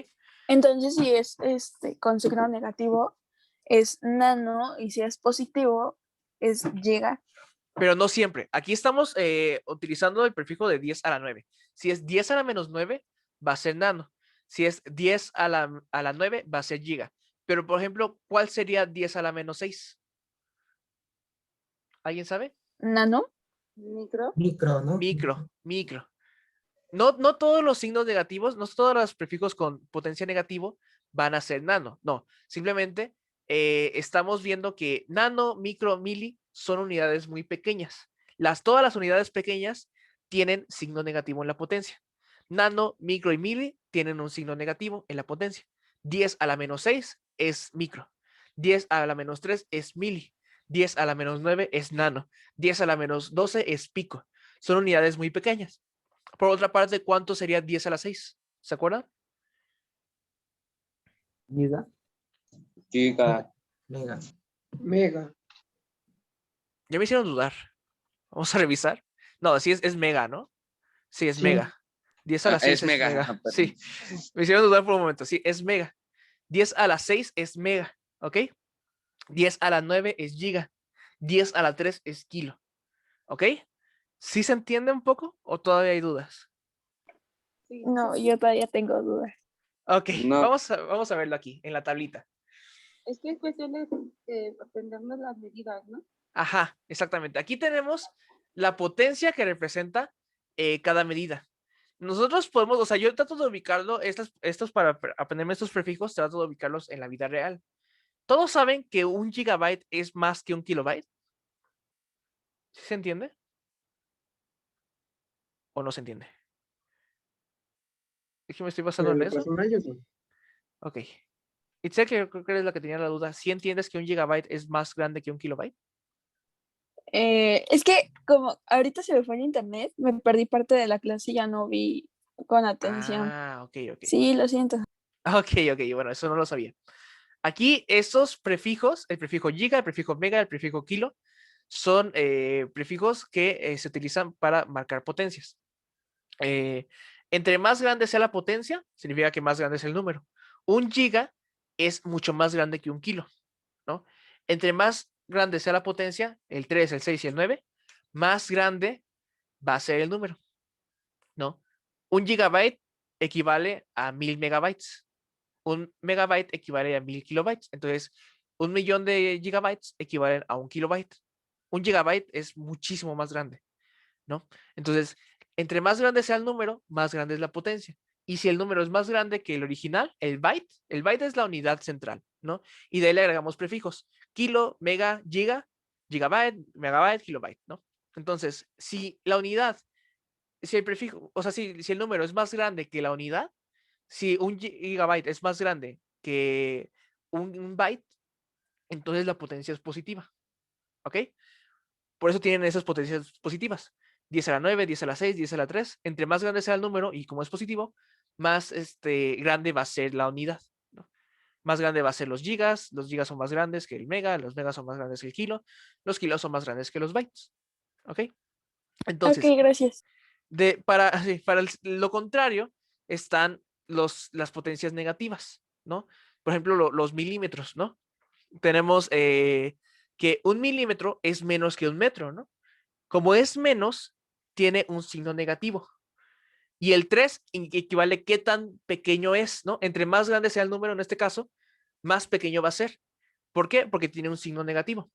Entonces, si es con signo negativo, es nano, y si es positivo, es giga. Pero no siempre. Aquí estamos utilizando el prefijo de 10 a la 9. Si es 10 a la -9, va a ser nano. Si es 10 a la 9, va a ser giga. Pero, por ejemplo, ¿cuál sería 10 a la -6? ¿Alguien sabe? Nano. Micro, ¿no? Micro. No todos los signos negativos, no todos los prefijos con potencia negativo van a ser nano. No, simplemente estamos viendo que nano, micro, mili son unidades muy pequeñas. Todas las unidades pequeñas tienen signo negativo en la potencia. Nano, micro y mili tienen un signo negativo en la potencia. 10 a la -6 es micro. 10 a la -3 es mili. 10 a la -9 es nano. 10 a la -12 es pico. Son unidades muy pequeñas. Por otra parte, ¿cuánto sería 10 a la 6? ¿Se acuerdan? Giga. Giga. Mega. Mega. Ya me hicieron dudar. Vamos a revisar. No, sí es mega, ¿no? Sí, es Sí. mega. 10 a la 6 Es mega. Perdón. Sí, me hicieron dudar por un momento. Sí, es mega. 10 a la 6 es mega, ¿ok? 10 a la 9 es giga. 10 a la 3 es kilo, ¿ok? ¿Sí se entiende un poco o todavía hay dudas? No, yo todavía tengo dudas. Ok, No. vamos a verlo aquí, en la tablita. Es que es cuestión de aprendernos las medidas, ¿no? Ajá, exactamente. Aquí tenemos la potencia que representa cada medida. Nosotros podemos, o sea, yo trato de ubicarlo, estos para aprenderme estos prefijos, trato de ubicarlos en la vida real. ¿Todos saben que un gigabyte es más que un kilobyte? ¿Sí se entiende? ¿O no se entiende? Es que me estoy basando en En lo eso. personal, yo sí. Ok. Y sé que creo que eres la que tenía la duda. ¿Sí entiendes que un gigabyte es más grande que un kilobyte? Es que como ahorita se me fue en internet, me perdí parte de la clase y ya no vi con atención. Ah, ok. Sí, lo siento. Ok, bueno, eso no lo sabía. Aquí esos prefijos, el prefijo giga, el prefijo mega, el prefijo kilo, son prefijos que se utilizan para marcar potencias. Entre más grande sea la potencia, significa que más grande es el número. Un giga es mucho más grande que un kilo, ¿no? Entre más grande sea la potencia, el 3, el 6 y el 9, más grande va a ser el número, ¿no? Un gigabyte equivale a 1000 megabytes. Un megabyte equivale a 1000 kilobytes. Entonces, 1.000.000 de gigabytes equivalen a un kilobyte. Un gigabyte es muchísimo más grande, ¿no? Entonces, entre más grande sea el número, más grande es la potencia. Y si el número es más grande que el original, el byte es la unidad central, ¿no? Y de ahí le agregamos prefijos. Kilo, mega, giga, gigabyte, megabyte, kilobyte, ¿no? Entonces, si la unidad, si el prefijo, o sea, si el número es más grande que la unidad, si un gigabyte es más grande que un byte, entonces la potencia es positiva, ¿ok? Por eso tienen esas potencias positivas. 10 a la 9, 10 a la 6, 10 a la 3. Entre más grande sea el número y como es positivo, más grande va a ser la unidad, ¿no? Más grande va a ser los gigas son más grandes que el mega, los megas son más grandes que el kilo, los kilos son más grandes que los bytes, ¿ok? Ok, Entonces, gracias. para lo contrario están las potencias negativas, ¿no? Por ejemplo, los milímetros, ¿no? Tenemos que un milímetro es menos que un metro, ¿no? Como es menos, tiene un signo negativo. Y el 3 equivale a qué tan pequeño es, ¿no? Entre más grande sea el número, en este caso, más pequeño va a ser. ¿Por qué? Porque tiene un signo negativo.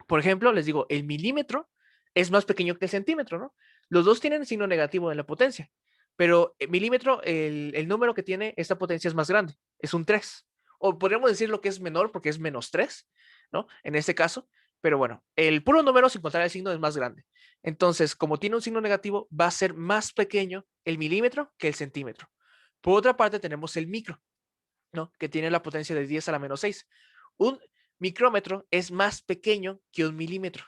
Por ejemplo, les digo, el milímetro es más pequeño que el centímetro, ¿no? Los dos tienen signo negativo en la potencia. pero milímetro, el número que tiene esta potencia es más grande, es un 3. O podríamos decir lo que es menor porque es -3, ¿no? En este caso, pero bueno, el puro número sin contar el signo es más grande. Entonces, como tiene un signo negativo, va a ser más pequeño el milímetro que el centímetro. Por otra parte, tenemos el micro, ¿no? Que tiene la potencia de 10 a la -6. Un micrómetro es más pequeño que un milímetro.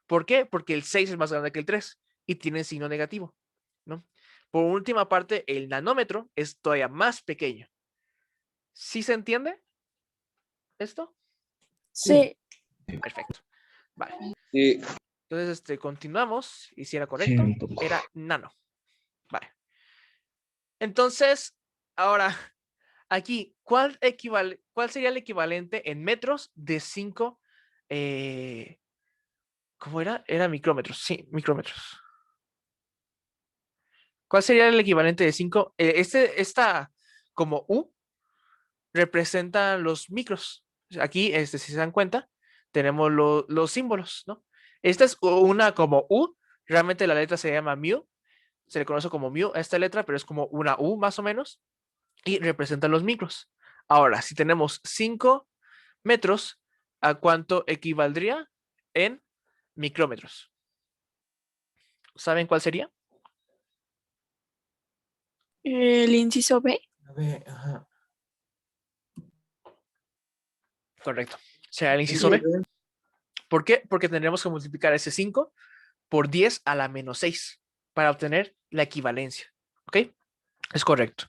¿Por qué? Porque el 6 es más grande que el 3 y tiene signo negativo, ¿no? Por última parte, el nanómetro es todavía más pequeño. ¿Sí se entiende esto? Sí. Perfecto. Vale. Sí. Entonces, continuamos. Y si era Sí, correcto, un poco. era nano. Vale. Entonces, ahora, aquí, ¿cuál sería el equivalente en metros de 5? ¿Cómo era? Era micrómetros. Sí, micrómetros. ¿Cuál sería el equivalente de 5? Esta como U representa los micros. Aquí, si se dan cuenta, tenemos los símbolos, ¿no? Esta es una como U, realmente la letra se llama mu, se le conoce como mu a esta letra, pero es como una U más o menos, y representa los micros. Ahora, si tenemos 5 metros, ¿a cuánto equivaldría en micrómetros? ¿Saben cuál sería? El inciso B. A ver, ajá. Correcto. Será el inciso B. ¿Por qué? Porque tendremos que multiplicar ese 5 por 10 a la -6 para obtener la equivalencia. ¿Ok? Es correcto.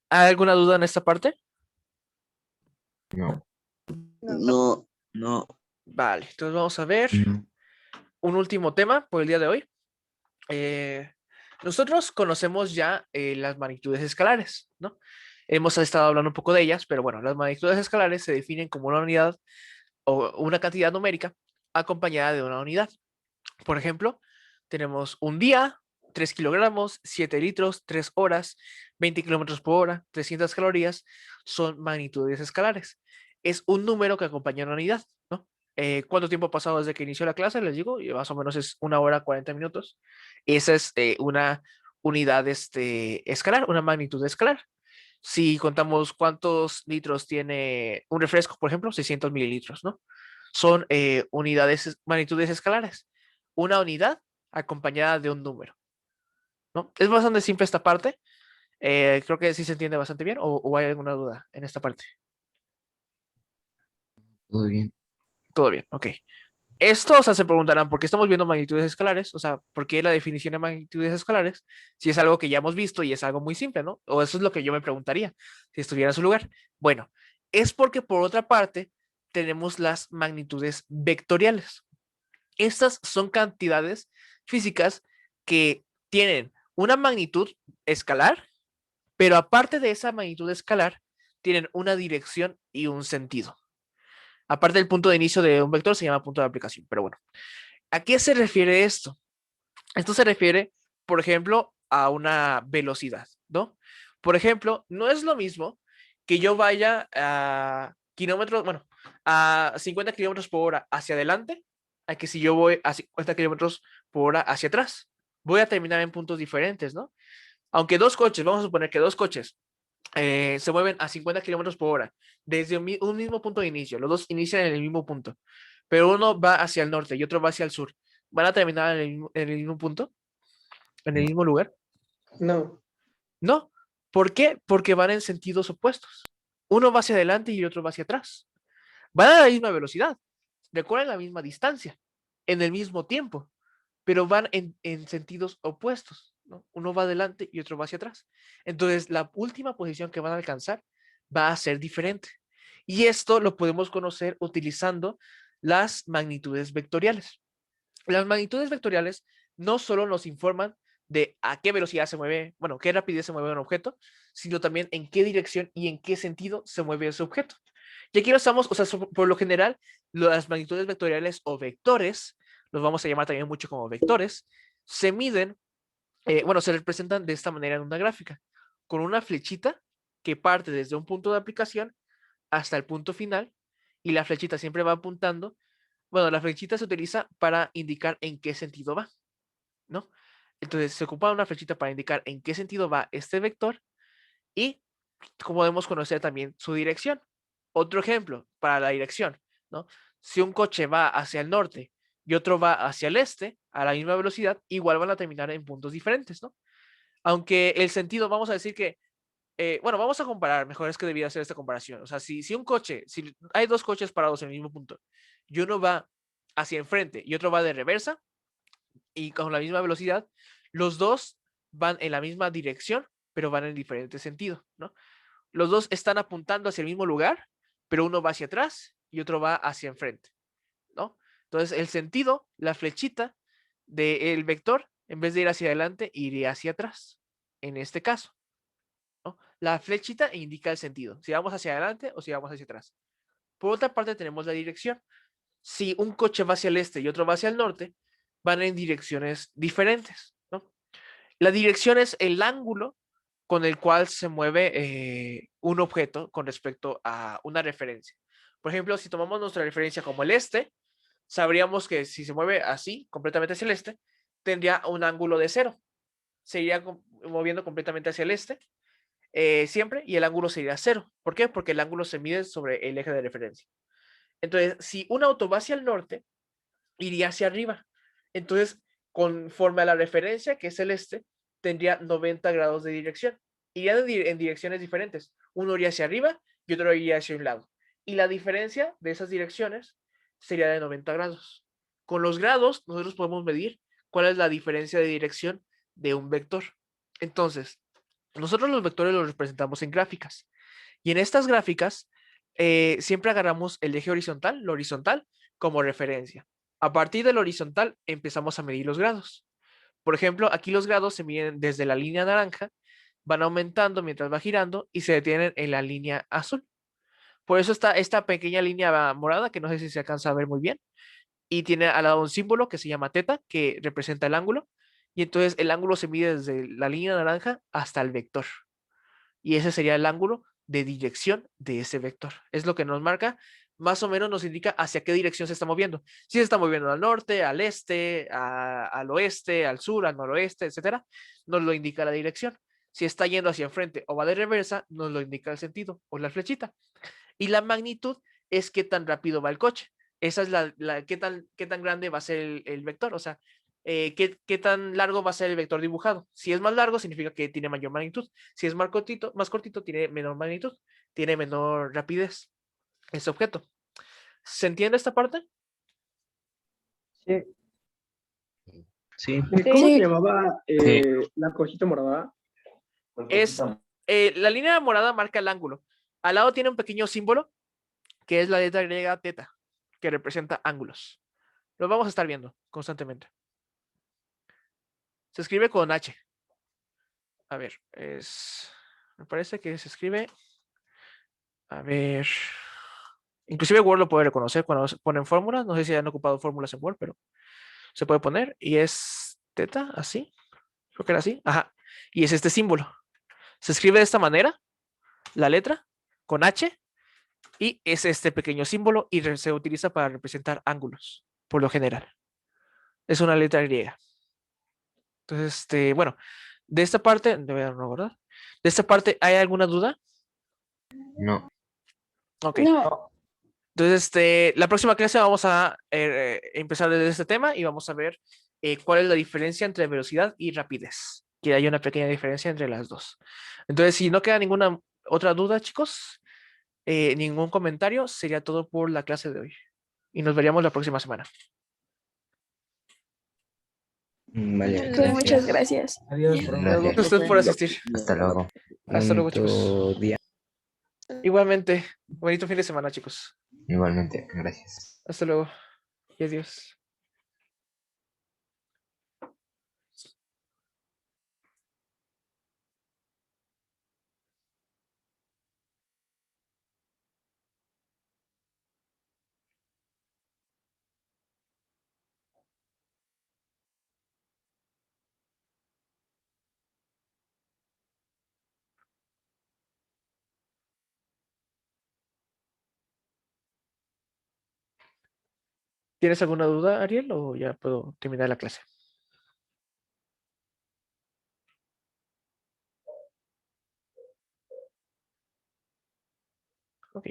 ¿Hay alguna duda en esta parte? No. No, no. Vale, entonces vamos a ver No. un último tema por el día de hoy. Nosotros conocemos ya las magnitudes escalares, ¿no? Hemos estado hablando un poco de ellas, pero bueno, las magnitudes escalares se definen como una unidad o una cantidad numérica acompañada de una unidad. Por ejemplo, tenemos un día, 3 kilogramos, 7 litros, 3 horas, 20 kilómetros por hora, 300 calorías, son magnitudes escalares. Es un número que acompaña a una unidad, ¿no? ¿Cuánto tiempo ha pasado desde que inició la clase? Les digo, y más o menos es 1 hora 40 minutos. Esa es una unidad escalar, una magnitud escalar. Si contamos cuántos litros tiene un refresco, por ejemplo, 600 mililitros, ¿no? Son magnitudes escalares. Una unidad acompañada de un número, ¿no? Es bastante simple esta parte. Creo que sí se entiende bastante bien, o hay alguna duda en esta parte. Todo bien. Todo bien, ok. Esto, o sea, se preguntarán por qué estamos viendo magnitudes escalares, o sea, por qué la definición de magnitudes escalares, si es algo que ya hemos visto y es algo muy simple, ¿no? O eso es lo que yo me preguntaría si estuviera en su lugar. Bueno, es porque por otra parte tenemos las magnitudes vectoriales. Estas son cantidades físicas que tienen una magnitud escalar, pero aparte de esa magnitud escalar, tienen una dirección y un sentido. Aparte del punto de inicio de un vector se llama punto de aplicación, pero bueno. ¿A qué se refiere esto? Esto se refiere, por ejemplo, a una velocidad, ¿no? Por ejemplo, no es lo mismo que yo vaya a kilómetros, bueno, a 50 kilómetros por hora hacia adelante, a que si yo voy a 50 kilómetros por hora hacia atrás. Voy a terminar en puntos diferentes, ¿no? Aunque dos coches, vamos a suponer que dos coches se mueven a 50 kilómetros por hora desde un mismo punto de inicio, los dos inician en el mismo punto, pero uno va hacia el norte y otro va hacia el sur. ¿Van a terminar en el mismo punto? ¿En el No. mismo lugar? No. No. ¿Por qué? Porque van en sentidos opuestos. Uno va hacia adelante y el otro va hacia atrás. Van a la misma velocidad, recorren la misma distancia, en el mismo tiempo, pero van en sentidos opuestos, ¿no? Uno va adelante y otro va hacia atrás. Entonces, la última posición que van a alcanzar va a ser diferente. Y esto lo podemos conocer utilizando las magnitudes vectoriales. Las magnitudes vectoriales no solo nos informan de a qué velocidad se mueve, bueno, qué rapidez se mueve un objeto, sino también en qué dirección y en qué sentido se mueve ese objeto. Y aquí lo estamos, o sea, por lo general, las magnitudes vectoriales o vectores, los vamos a llamar también mucho como vectores, se miden, bueno, se representan de esta manera en una gráfica, con una flechita que parte desde un punto de aplicación hasta el punto final, y la flechita siempre va apuntando. Bueno, la flechita se utiliza para indicar en qué sentido va, ¿no? Entonces se ocupa una flechita para indicar en qué sentido va este vector y como podemos conocer también su dirección. Otro ejemplo para la dirección, ¿no? Si un coche va hacia el norte y otro va hacia el este a la misma velocidad, igual van a terminar en puntos diferentes, ¿no? Aunque el sentido, vamos a decir que, bueno, vamos a comparar, mejor es que debía hacer esta comparación. O sea, si un coche, si hay dos coches parados en el mismo punto y uno va hacia enfrente y otro va de reversa y con la misma velocidad, los dos van en la misma dirección, pero van en diferente sentido, ¿no? Los dos están apuntando hacia el mismo lugar, pero uno va hacia atrás y otro va hacia enfrente, ¿no? Entonces, el sentido, la flechita del vector, en vez de ir hacia adelante, iría hacia atrás, en este caso, ¿no? La flechita indica el sentido, si vamos hacia adelante o si vamos hacia atrás. Por otra parte, tenemos la dirección. Si un coche va hacia el este y otro va hacia el norte, van en direcciones diferentes, ¿no? La dirección es el ángulo con el cual se mueve un objeto con respecto a una referencia. Por ejemplo, si tomamos nuestra referencia como el este, sabríamos que si se mueve así, completamente hacia el este, tendría un ángulo de 0. Se iría moviendo completamente hacia el este siempre y el ángulo sería 0. ¿Por qué? Porque el ángulo se mide sobre el eje de referencia. Entonces, si un auto va hacia el norte, iría hacia arriba. Entonces, conforme a la referencia, que es el este, tendría 90 grados de dirección. Irían en direcciones diferentes. Uno iría hacia arriba y otro iría hacia un lado. Y la diferencia de esas direcciones sería de 90 grados. Con los grados, nosotros podemos medir cuál es la diferencia de dirección de un vector. Entonces, nosotros los vectores los representamos en gráficas. Y en estas gráficas, siempre agarramos el eje horizontal, lo horizontal, como referencia. A partir del horizontal empezamos a medir los grados. Por ejemplo, aquí los grados se miden desde la línea naranja, van aumentando mientras va girando y se detienen en la línea azul. Por eso está esta pequeña línea morada, que no sé si se alcanza a ver muy bien, y tiene al lado un símbolo que se llama teta, que representa el ángulo, y entonces el ángulo se mide desde la línea naranja hasta el vector. Y ese sería el ángulo de dirección de ese vector. Es lo que nos marca, más o menos nos indica hacia qué dirección se está moviendo. Si se está moviendo al norte, al este, al oeste, al sur, al noroeste, etcétera, nos lo indica la dirección. Si está yendo hacia enfrente o va de reversa, nos lo indica el sentido o la flechita. Y la magnitud es qué tan rápido va el coche. Esa es qué tan grande va a ser el vector. O sea, qué tan largo va a ser el vector dibujado. Si es más largo, significa que tiene mayor magnitud. Si es más cortito, tiene menor magnitud, tiene menor rapidez ese objeto. ¿Se entiende esta parte? Sí. Sí. ¿Cómo se llamaba Sí. la cosita morada? Es la línea morada marca el ángulo. Al lado tiene un pequeño símbolo que es la letra griega teta, que representa ángulos. Lo vamos a estar viendo constantemente. Se escribe con H. A ver, me parece que se escribe. A ver. Inclusive Word lo puede reconocer cuando se ponen fórmulas. No sé si han ocupado fórmulas en Word, pero se puede poner. Y es teta, así. Creo que era así. Ajá. Y es este símbolo. Se escribe de esta manera, la letra, con H. Y es este pequeño símbolo y se utiliza para representar ángulos, por lo general. Es una letra griega. Entonces, bueno, de esta parte, no, ¿verdad? De esta parte, ¿hay alguna duda? No. Ok. No. Entonces, la próxima clase vamos a empezar desde este tema y vamos a ver cuál es la diferencia entre velocidad y rapidez. Que hay una pequeña diferencia entre las dos. Entonces, si no queda ninguna otra duda, chicos, ningún comentario, sería todo por la clase de hoy. Y nos veríamos la próxima semana. Vale, Ok, muchas gracias. gracias. Adiós, Hasta profe. luego, Gracias a ustedes por profe. asistir. Hasta luego. Hasta luego, chicos. Bonito día. Igualmente, bonito fin de semana, chicos. Igualmente, gracias. Hasta luego y adiós. ¿Tienes alguna duda, Ariel, o ya puedo terminar la clase? Ok.